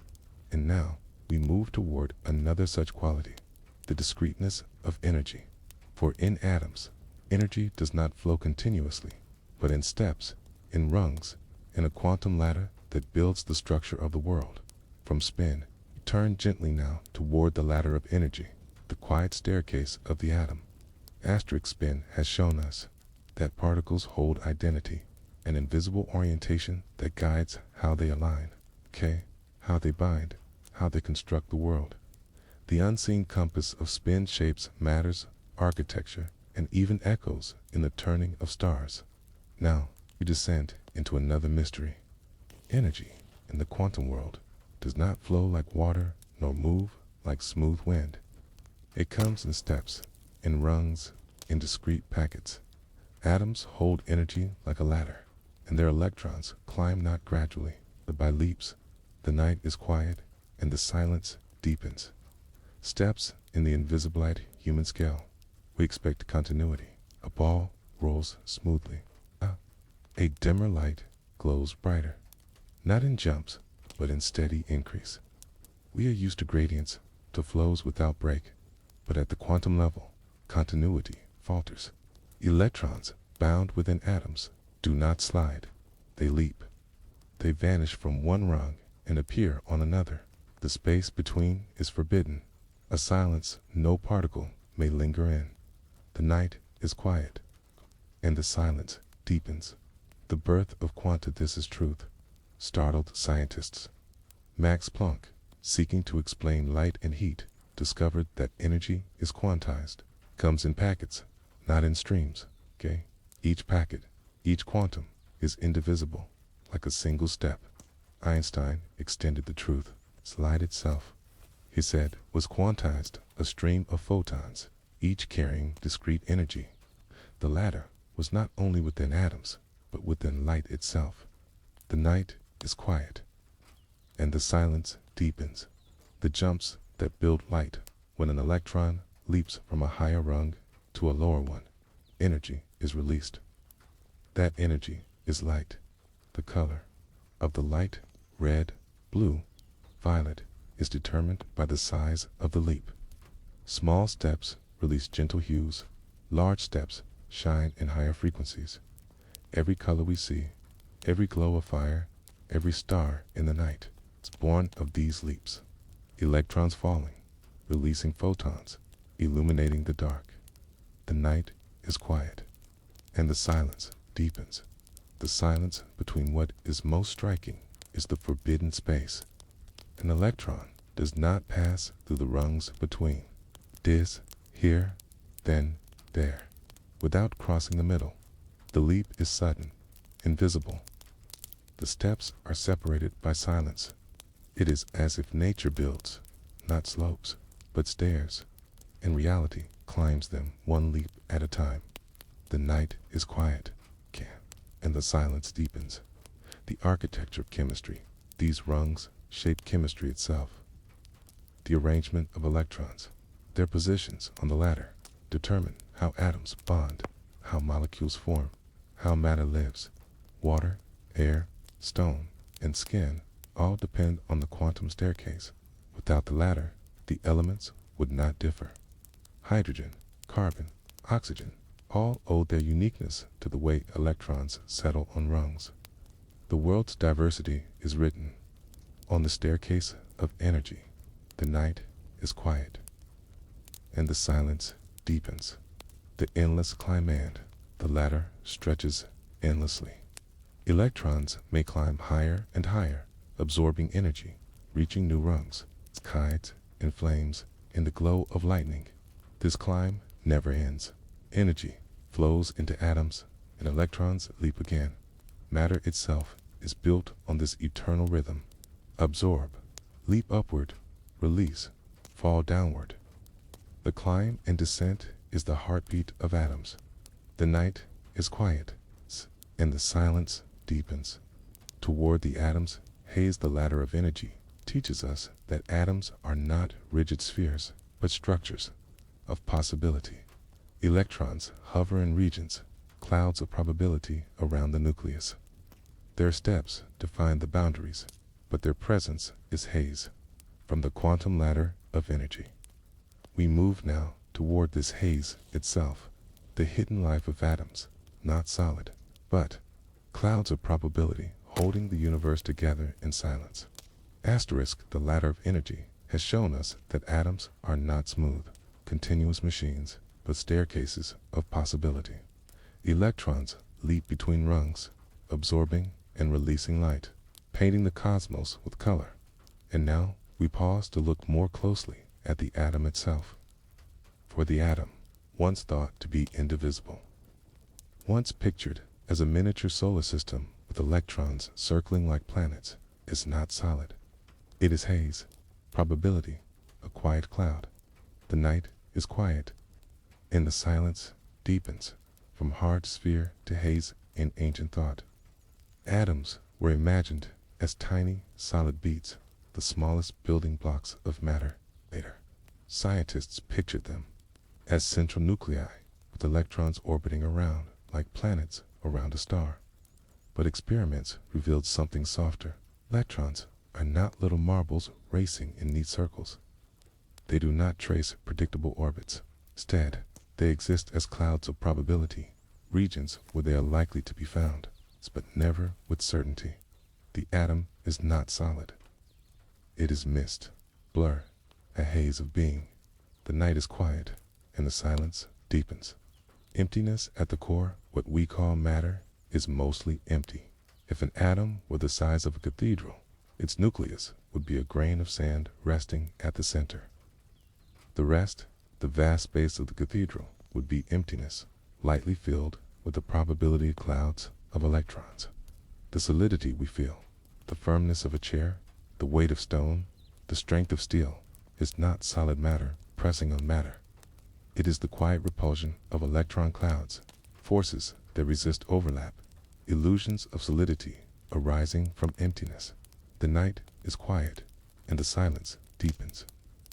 And now we move toward another such quality, the discreteness of energy. For in atoms, energy does not flow continuously, but in steps, in rungs, in a quantum ladder that builds the structure of the world. From spin, turn gently now toward the ladder of energy, the quiet staircase of the atom. Asterisk spin has shown us that particles hold identity, an invisible orientation that guides how they align, how they bind, how they construct the world. The unseen compass of spin shapes matter's architecture and even echoes in the turning of stars. Now we descend into another mystery. Energy in the quantum world does not flow like water nor move like smooth wind. It comes in steps, in rungs, in discrete packets. Atoms hold energy like a ladder, and their electrons climb not gradually, but by leaps. The night is quiet, and the silence deepens. Steps in the invisibilite human scale. We expect continuity. A ball rolls smoothly. A dimmer light glows brighter. Not in jumps, but in steady increase. We are used to gradients, to flows without break, but at the quantum level, continuity falters. Electrons bound within atoms do not slide. They leap. They vanish from one rung and appear on another. The space between is forbidden, a silence no particle may linger in. The night is quiet, and the silence deepens. The birth of quanta, this is truth, startled scientists. Max Planck, seeking to explain light and heat, discovered that energy is quantized, comes in packets, not in streams. Each packet, each quantum, is indivisible, like a single step. Einstein extended the truth. Light itself, he said, was quantized, a stream of photons, each carrying discrete energy. The latter was not only within atoms, but within light itself. The night is quiet, and the silence deepens. The jumps that build light when an electron leaps from a higher rung to a lower one. Energy is released. That energy is light. The color of the light, red, blue, violet, is determined by the size of the leap. Small steps release gentle hues. Large steps shine in higher frequencies. Every color we see, every glow of fire, every star in the night, is born of these leaps. Electrons falling, releasing photons, illuminating the dark. The night is quiet, and the silence deepens. The silence between what is most striking is the forbidden space. An electron does not pass through the rungs between. It is here, then there, without crossing the middle. The leap is sudden, invisible. The steps are separated by silence. It is as if nature builds, not slopes, but stairs. In reality, climbs them one leap at a time. The night is quiet, and the silence deepens. The architecture of chemistry, these rungs shape chemistry itself. The arrangement of electrons, their positions on the ladder, determine how atoms bond, how molecules form, how matter lives. Water, air, stone, and skin all depend on the quantum staircase. Without the ladder, the elements would not differ. Hydrogen, carbon, oxygen, all owe their uniqueness to the way electrons settle on rungs. The world's diversity is written on the staircase of energy. The night is quiet, and the silence deepens. The endless climb, the ladder stretches endlessly. Electrons may climb higher and higher, absorbing energy, reaching new rungs, tides and flames in the glow of lightning. This climb never ends. Energy flows into atoms, and electrons leap again. Matter itself is built on this eternal rhythm. Absorb, leap upward, release, fall downward. The climb and descent is the heartbeat of atoms. The night is quiet, and the silence deepens. Toward the atoms, haze, the ladder of energy, teaches us that atoms are not rigid spheres, but structures of possibility. Electrons hover in regions, clouds of probability around the nucleus. Their steps define the boundaries, but their presence is haze. From the quantum ladder of energy, we move now toward this haze itself, the hidden life of atoms, not solid, but clouds of probability holding the universe together in silence. Asterisk, the ladder of energy has shown us that atoms are not smooth, continuous machines, but staircases of possibility. Electrons leap between rungs, absorbing and releasing light, painting the cosmos with color. And now we pause to look more closely at the atom itself. For the atom, once thought to be indivisible, once pictured as a miniature solar system with electrons circling like planets, is not solid. It is haze, probability, a quiet cloud. The night is quiet, and the silence deepens from hard sphere to haze in ancient thought. Atoms were imagined as tiny, solid beads, the smallest building blocks of matter. Later, scientists pictured them as central nuclei with electrons orbiting around like planets around a star. But experiments revealed something softer. Electrons are not little marbles racing in neat circles. They do not trace predictable orbits. Instead, they exist as clouds of probability, regions where they are likely to be found, but never with certainty. The atom is not solid. It is mist, blur, a haze of being. The night is quiet, and the silence deepens. Emptiness at the core, what we call matter, is mostly empty. If an atom were the size of a cathedral, its nucleus would be a grain of sand resting at the center. The rest, the vast space of the cathedral, would be emptiness, lightly filled with the probability clouds of electrons. The solidity we feel, the firmness of a chair, the weight of stone, the strength of steel, is not solid matter pressing on matter. It is the quiet repulsion of electron clouds, forces that resist overlap, illusions of solidity arising from emptiness. The night is quiet, and the silence deepens.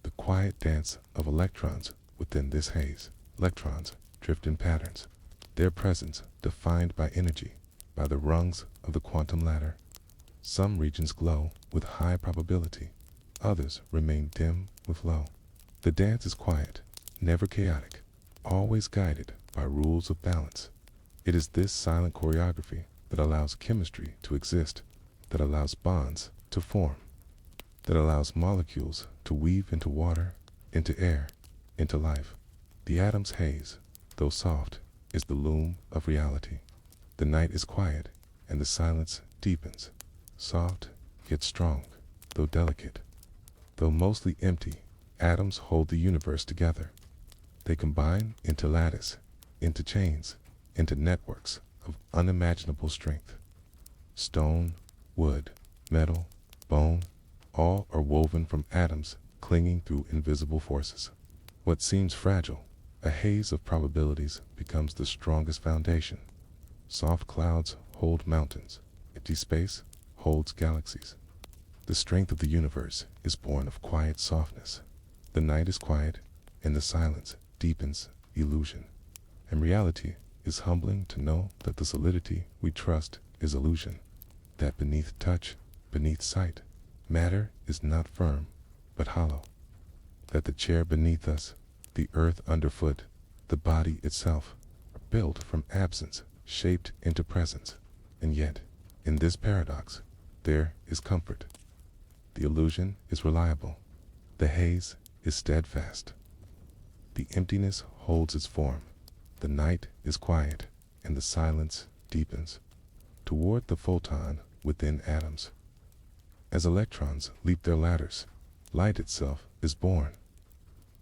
The quiet dance of electrons within this haze. Electrons drift in patterns, their presence defined by energy, by the rungs of the quantum ladder. Some regions glow with high probability, others remain dim with low. The dance is quiet, never chaotic, always guided by rules of balance. It is this silent choreography that allows chemistry to exist, that allows bonds to form, that allows molecules to weave into water, into air, into life. The atom's haze, though soft, is the loom of reality. The night is quiet, and the silence deepens, soft yet strong, though delicate. Though mostly empty, atoms hold the universe together. They combine into lattice, into chains, into networks of unimaginable strength. Stone, wood, metal, bone, all are woven from atoms clinging through invisible forces. What seems fragile, a haze of probabilities, becomes the strongest foundation. Soft clouds hold mountains. Empty space holds galaxies. The strength of the universe is born of quiet softness. The night is quiet, and the silence deepens illusion. And reality is humbling to know that the solidity we trust is illusion, that beneath touch, beneath sight, matter is not firm, but hollow, that the chair beneath us, the earth underfoot, the body itself, are built from absence, shaped into presence. And yet, in this paradox, there is comfort. The illusion is reliable. The haze is steadfast. The emptiness holds its form. The night is quiet, and the silence deepens toward the photon within atoms. As electrons leap their ladders, light itself is born.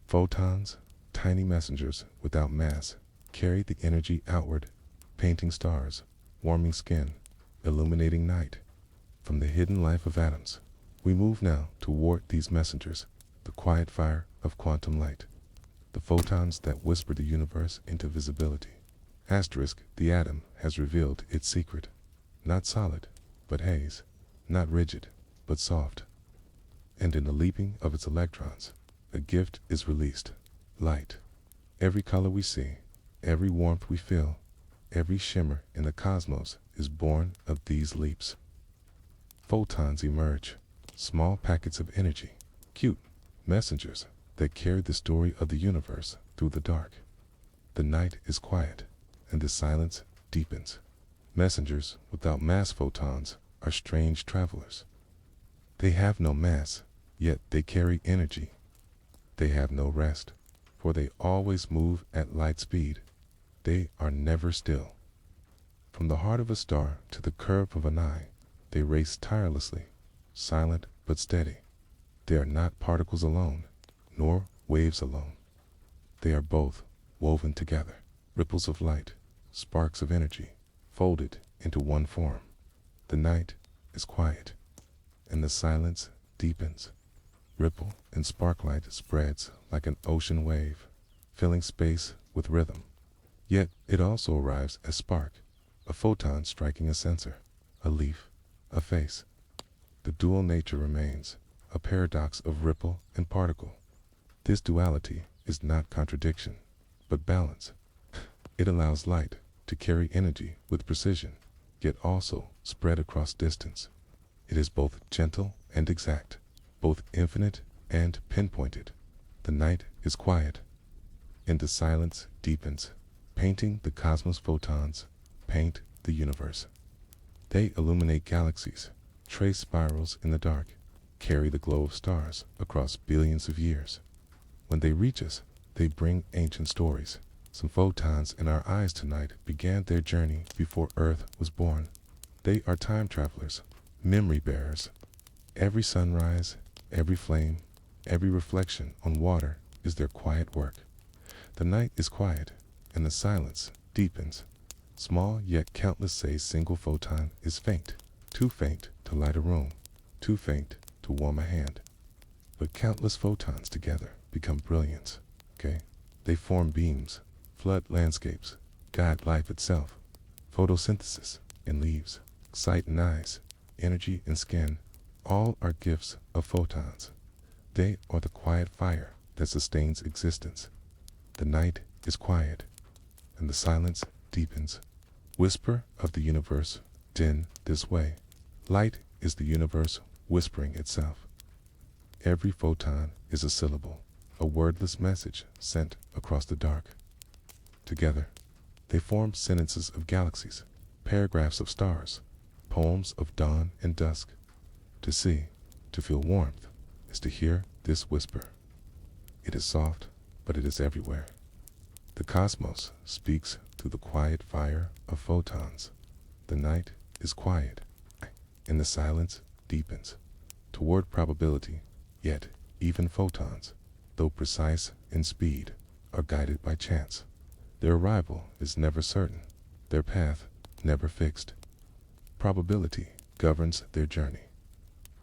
Photons, tiny messengers without mass, carry the energy outward, painting stars, warming skin, illuminating night. From the hidden life of atoms, we move now toward these messengers, the quiet fire of quantum light, the photons that whisper the universe into visibility. Asterisk, the atom has revealed its secret. Not solid, but haze. Not rigid, but soft. And in the leaping of its electrons, a gift is released. Light. Every color we see, every warmth we feel, every shimmer in the cosmos is born of these leaps. Photons emerge, small packets of energy, cute messengers that carry the story of the universe through the dark. The night is quiet, and the silence deepens. Messengers without mass photons are strange travelers. They have no mass, yet they carry energy. They have no rest, for they always move at light speed. They are never still. From the heart of a star to the curve of an eye, they race tirelessly, silent but steady. They are not particles alone, nor waves alone. They are both woven together, ripples of light, sparks of energy, folded into one form. The night is quiet, and the silence deepens. Ripple and sparklight spreads like an ocean wave, filling space with rhythm. Yet it also arrives as spark, a photon striking a sensor, a leaf, a face. The dual nature remains, a paradox of ripple and particle. This duality is not contradiction, but balance. It allows light to carry energy with precision, yet also spread across distance. It is both gentle and exact, both infinite and pinpointed. The night is quiet, and the silence deepens, painting the cosmos. Photons paint the universe. They illuminate galaxies, trace spirals in the dark, carry the glow of stars across billions of years. When they reach us, they bring ancient stories. Some photons in our eyes tonight began their journey before Earth was born. They are time travelers, memory bearers. Every sunrise, every flame, every reflection on water is their quiet work. The night is quiet, and the silence deepens. Small yet countless say single photon is faint, too faint to light a room, too faint to warm a hand. But countless photons together become brilliance, okay? They form beams, flood landscapes, guide life itself. Photosynthesis in leaves, sight in eyes, energy in skin, all are gifts of photons. They are the quiet fire that sustains existence. The night is quiet, and the silence deepens. Whisper of the universe, din this way. Light is the universe whispering itself. Every photon is a syllable, a wordless message sent across the dark. Together, they form sentences of galaxies, paragraphs of stars, poems of dawn and dusk. To see, to feel warmth, is to hear this whisper. It is soft, but it is everywhere. The cosmos speaks through the quiet fire of photons. The night is quiet, and the silence deepens toward probability. Yet even photons, though precise in speed, are guided by chance. Their arrival is never certain, their path never fixed. Probability governs their journey.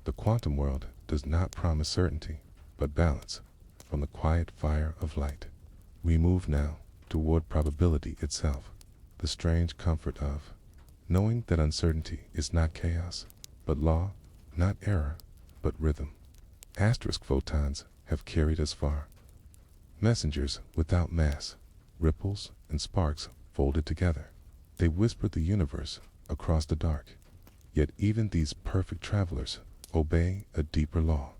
The quantum world does not promise certainty, but balance. From the quiet fire of light, we move now toward probability itself, the strange comfort of knowing that uncertainty is not chaos, but law, not error, but rhythm. Asterisk photons have carried us far. Messengers without mass, ripples and sparks folded together. They whisper the universe across the dark. Yet even these perfect travelers obey a deeper law.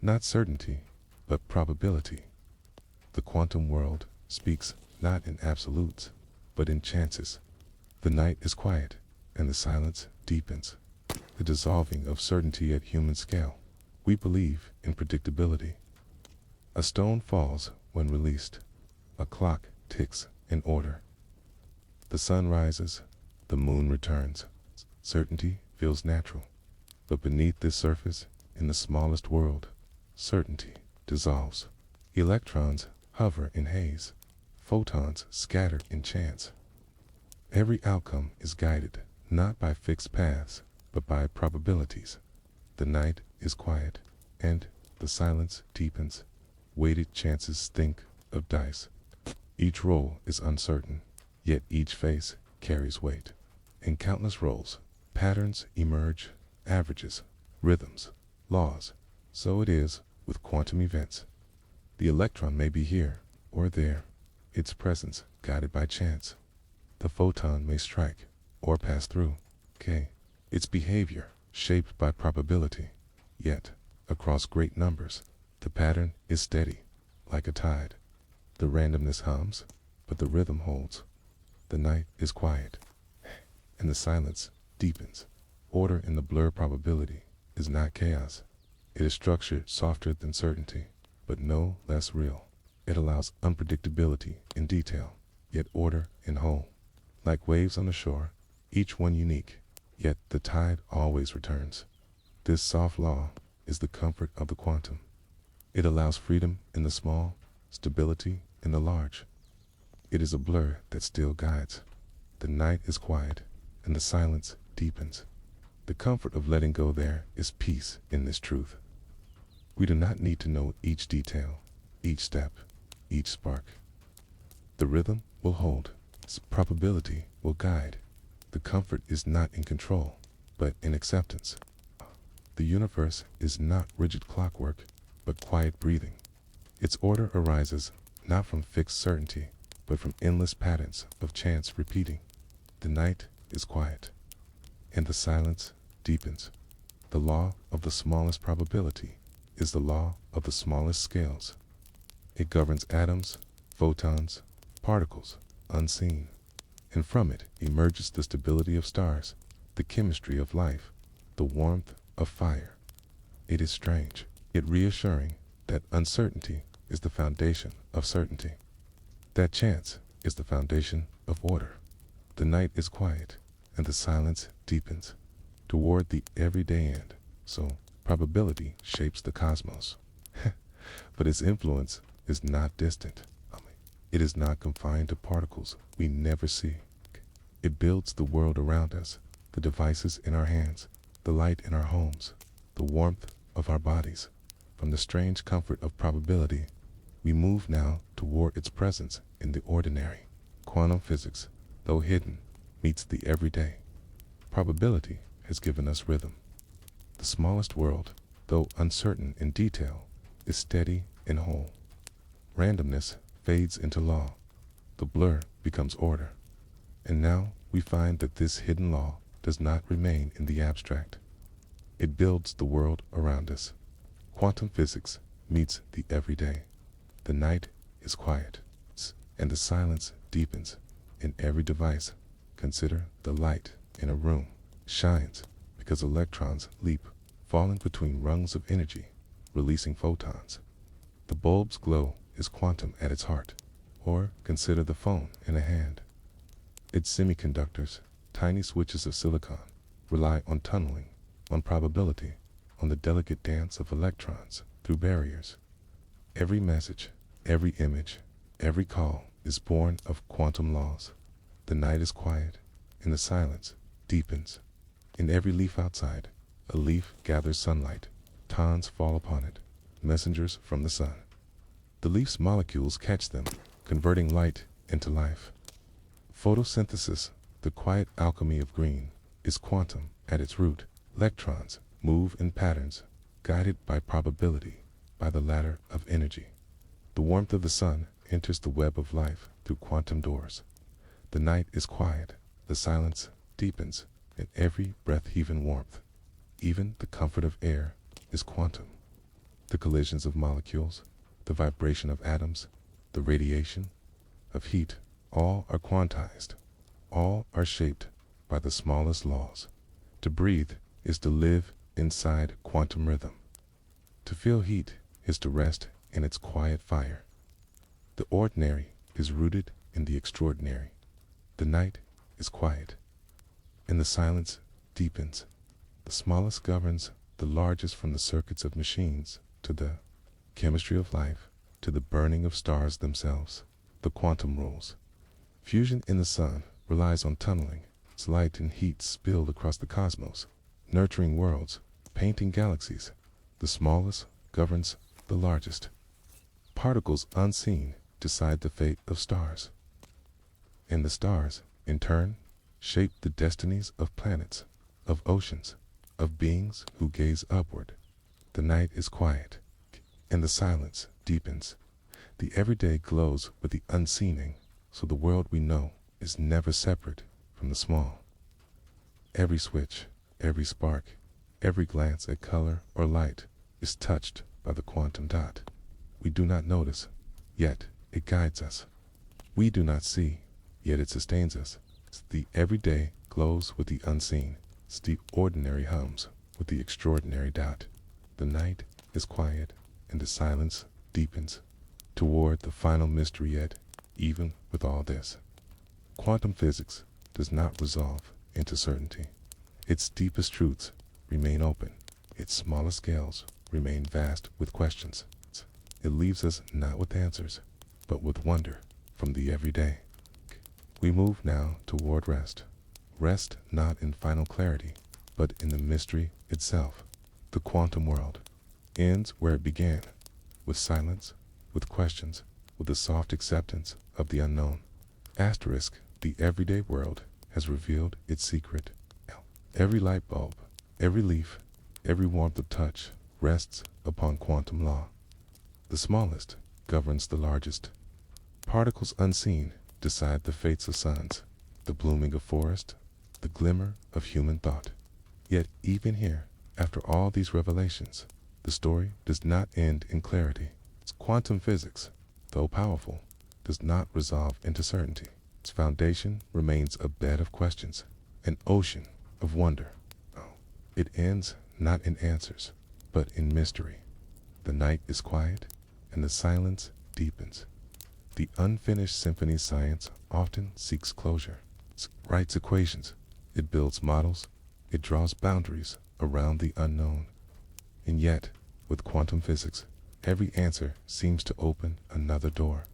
Not certainty, but probability. The quantum world speaks not in absolutes, but in chances. The night is quiet, and the silence deepens. The dissolving of certainty at human scale. We believe in predictability. A stone falls when released. A clock ticks in order. The sun rises, the moon returns. Certainty feels natural. But beneath this surface, in the smallest world, certainty dissolves. Electrons hover in haze. Photons scatter in chance. Every outcome is guided, not by fixed paths, but by probabilities. The night is quiet, and The silence deepens. Weighted chances think of dice. Each roll is uncertain, yet each face carries weight. In countless rolls, patterns emerge, averages, rhythms, laws. So it is with quantum events. The electron may be here or there, its presence guided by chance. The photon may strike or pass through, its behavior shaped by probability. Yet, across great numbers, the pattern is steady, like a tide. The randomness hums, but the rhythm holds. The night is quiet, and the silence deepens. Order in the blur probability is not chaos. It is structured softer than certainty, but no less real. It allows unpredictability in detail, yet order in whole. Like waves on the shore, each one unique, yet the tide always returns. This soft law is the comfort of the quantum. It allows freedom in the small, stability in the large. It is a blur that still guides. The night is quiet, and the silence deepens. The comfort of letting go there is peace in this truth. We do not need to know each detail, each step, each spark. The rhythm will hold. Probability will guide. The comfort is not in control, but in acceptance. The universe is not rigid clockwork, but quiet breathing. Its order arises not from fixed certainty, but from endless patterns of chance repeating. The night is quiet, and the silence deepens. The law of the smallest probability is the law of the smallest scales. It governs atoms, photons, particles, unseen. And from it emerges the stability of stars, the chemistry of life, the warmth of fire. It is strange, yet reassuring, that uncertainty is the foundation of certainty. That chance is the foundation of order. The night is quiet, and the silence deepens toward the everyday end. So probability shapes the cosmos. But its influence is not distant. It is not confined to particles we never see. It builds the world around us, the devices in our hands, the light in our homes, the warmth of our bodies. From the strange comfort of probability, we move now toward its presence in the ordinary. Quantum physics, though hidden, meets the everyday. Probability has given us rhythm. The smallest world, though uncertain in detail, is steady and whole. Randomness fades into law. The blur becomes order. And now we find that this hidden law does not remain in the abstract. It builds the world around us. Quantum physics meets the everyday. The night is quiet, and the silence deepens. In every device, consider the light in a room shines because electrons leap, falling between rungs of energy, releasing photons. The bulb's glow is quantum at its heart. Or consider the phone in a hand. Its semiconductors, tiny switches of silicon, rely on tunneling, on probability, on the delicate dance of electrons through barriers. Every message, every image, every call is born of quantum laws. The night is quiet, and the silence deepens. In every leaf outside, a leaf gathers sunlight. Tons fall upon it, messengers from the sun. The leaf's molecules catch them, converting light into life. Photosynthesis, the quiet alchemy of green, is quantum at its root. Electrons move in patterns, guided by probability, by the ladder of energy. The warmth of the sun enters the web of life through quantum doors. The night is quiet, the silence deepens, and every breath-heaving warmth, even the comfort of air, is quantum. The collisions of molecules, the vibration of atoms, the radiation of heat, all are quantized. All are shaped by the smallest laws. To breathe is to live inside quantum rhythm. To feel heat is to rest in its quiet fire. The ordinary is rooted in the extraordinary. The night is quiet, and the silence deepens. The smallest governs the largest, from the circuits of machines to the chemistry of life to the burning of stars themselves. The quantum rules. Fusion in the sun relies on tunneling. Its light and heat spilled across the cosmos, nurturing worlds, painting galaxies. The smallest governs the largest. Particles unseen decide the fate of stars. And the stars, in turn, shape the destinies of planets, of oceans, of beings who gaze upward. The night is quiet, and the silence deepens. The everyday glows with the unseening, so the world we know is never separate from the small. Every switch, every spark, every glance at color or light is touched by the quantum dot. We do not notice, yet it guides us. We do not see, yet it sustains us. The everyday glows with the unseen. The ordinary hums with the extraordinary dot. The night is quiet, and the silence deepens toward the final mystery yet, even with all this. Quantum physics does not resolve into certainty. Its deepest truths remain open. Its smallest scales remain vast with questions. It leaves us not with answers, but with wonder from the everyday. We move now toward rest. Rest not in final clarity, but in the mystery itself. The quantum world ends where it began, with silence, with questions, with the soft acceptance of the unknown. Asterisk, the everyday world has revealed its secret. Every light bulb, every leaf, every warmth of touch rests upon quantum law. The smallest governs the largest. Particles unseen decide the fates of suns, the blooming of forest, the glimmer of human thought. Yet even here, after all these revelations, the story does not end in clarity. Quantum physics, though powerful, does not resolve into certainty. Its foundation remains a bed of questions, an ocean of wonder. It ends not in answers, but in mystery. The night is quiet, and the silence deepens. The unfinished symphony science often seeks closure. It writes equations, it builds models, it draws boundaries around the unknown. And yet, with quantum physics, every answer seems to open another door.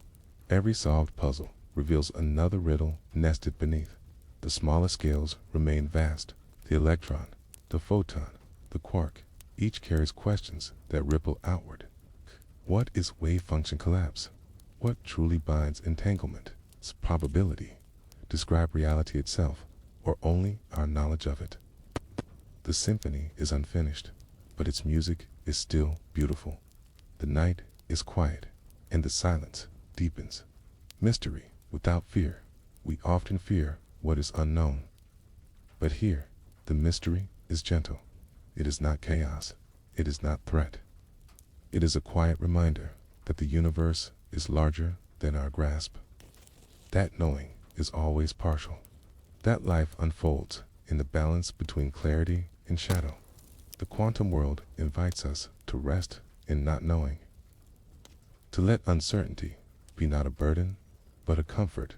Every solved puzzle reveals another riddle nested beneath. The smallest scales remain vast. The electron, the photon, the quark, each carries questions that ripple outward. What is wave function collapse? What truly binds entanglement? Its probability. Describe reality itself, or only our knowledge of it. The symphony is unfinished, but its music is still beautiful. The night is quiet, and the silence deepens. Mystery without fear. We often fear what is unknown. But here, the mystery is gentle. It is not chaos. It is not threat. It is a quiet reminder that the universe is larger than our grasp. That knowing is always partial. That life unfolds in the balance between clarity and shadow. The quantum world invites us to rest in not knowing. To let uncertainty be not a burden, but a comfort.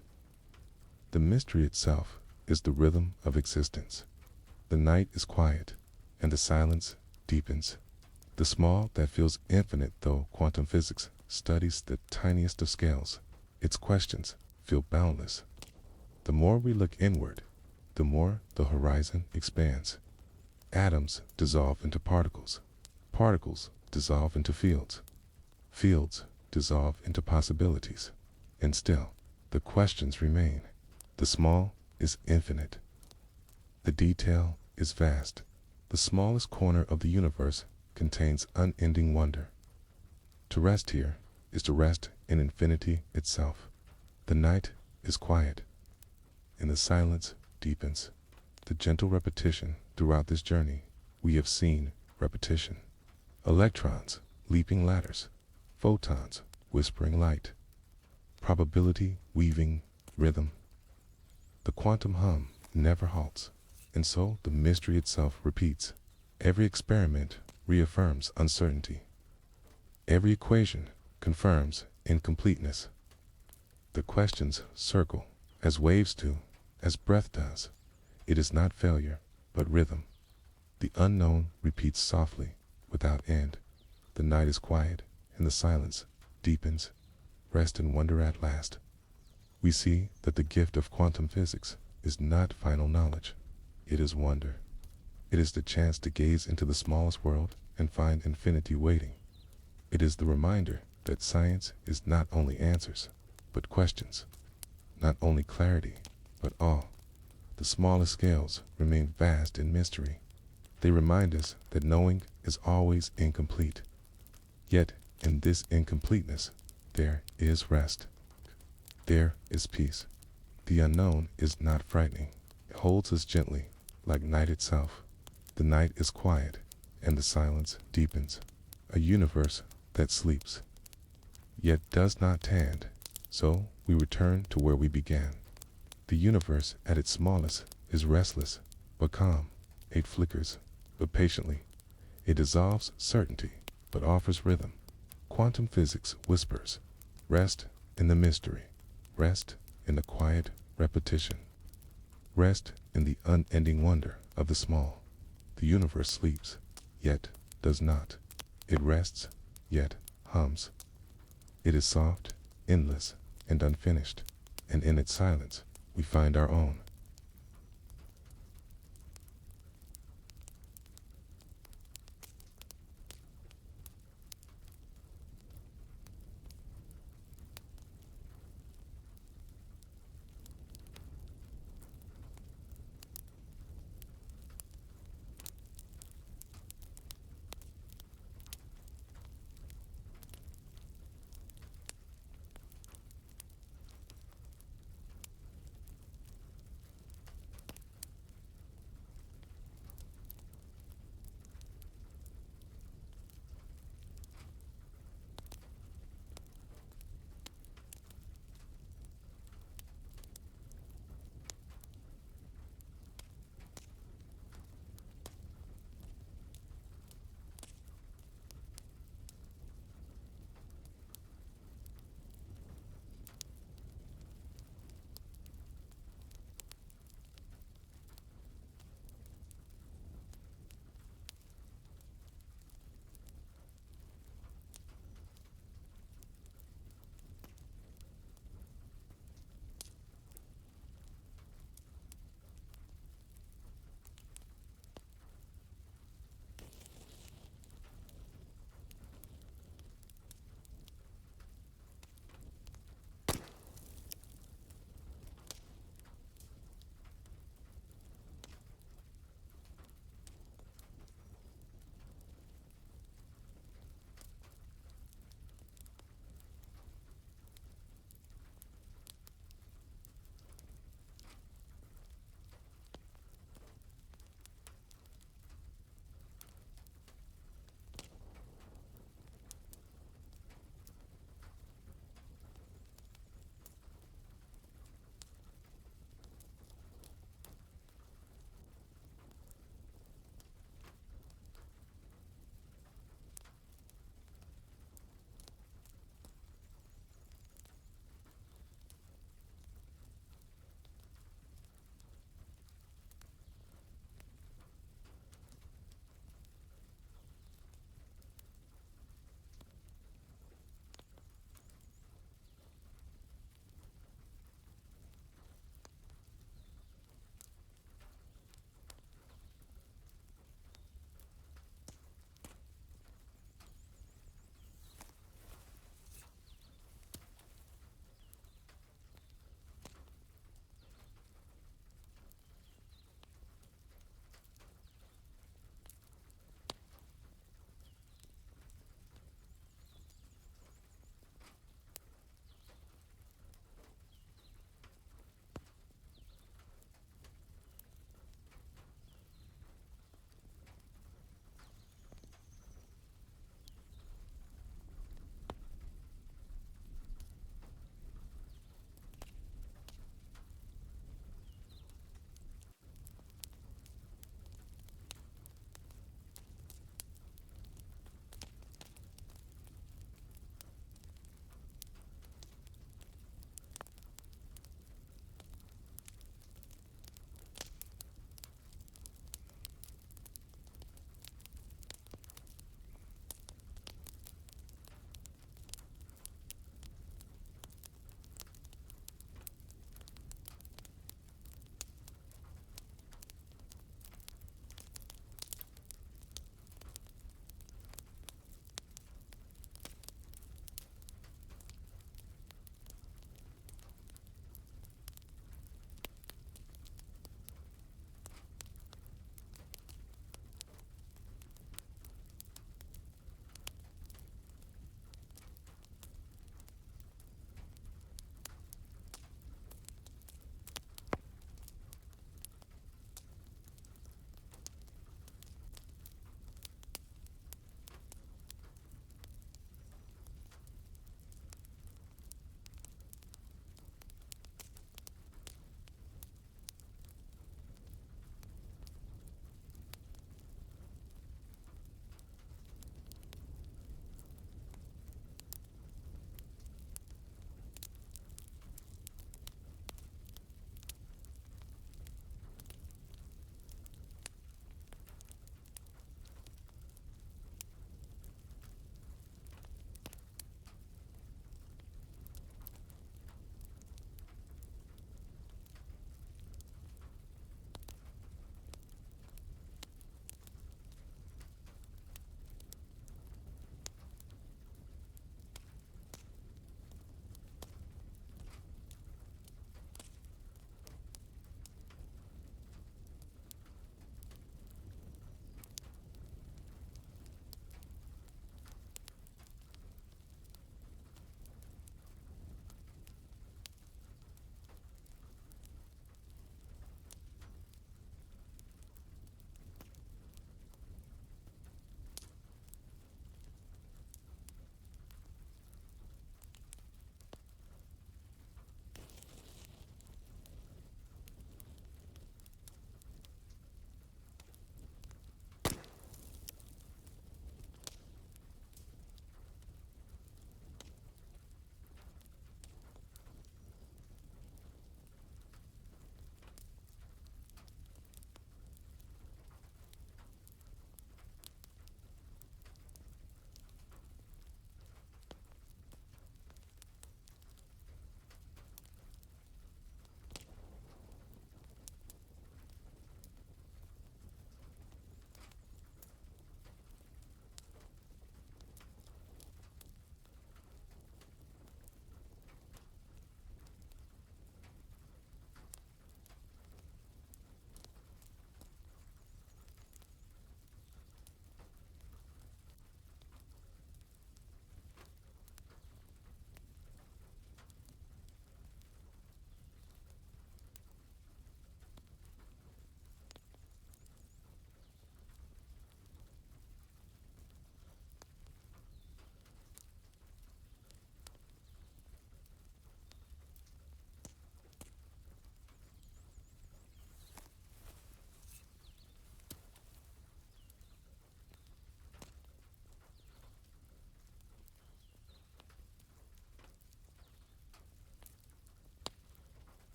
The mystery itself is the rhythm of existence. The night is quiet, and the silence deepens. The small that feels infinite, though quantum physics studies the tiniest of scales. Its questions feel boundless. The more we look inward, the more the horizon expands. Atoms dissolve into particles. Particles dissolve into fields. Fields dissolve into possibilities. And still, the questions remain. The small is infinite. The detail is vast. The smallest corner of the universe contains unending wonder. To rest here is to rest in infinity itself. The night is quiet, and the silence deepens. The gentle repetition throughout this journey, we have seen repetition. Electrons leaping ladders, photons whispering light, probability weaving rhythm. The quantum hum never halts, and so the mystery itself repeats. Every experiment reaffirms uncertainty. Every equation confirms incompleteness. The questions circle, as waves do, as breath does. It is not failure, but rhythm. The unknown repeats softly, without end. The night is quiet, and the silence deepens. Rest and wonder at last. We see that the gift of quantum physics is not final knowledge. It is wonder. It is the chance to gaze into the smallest world and find infinity waiting. It is the reminder that science is not only answers, but questions, not only clarity, but awe. The smallest scales remain vast in mystery. They remind us that knowing is always incomplete. Yet, in this incompleteness, there is rest. There is peace. The unknown is not frightening. It holds us gently, like night itself. The night is quiet, and the silence deepens. A universe that sleeps, yet does not tend. So we return to where we began. The universe at its smallest is restless, but calm. It flickers, but patiently. It dissolves certainty, but offers rhythm. Quantum physics whispers, rest in the mystery, rest in the quiet repetition, rest in the unending wonder of the small. The universe sleeps, yet does not. It rests, yet hums. It is soft, endless, and unfinished, and in its silence we find our own.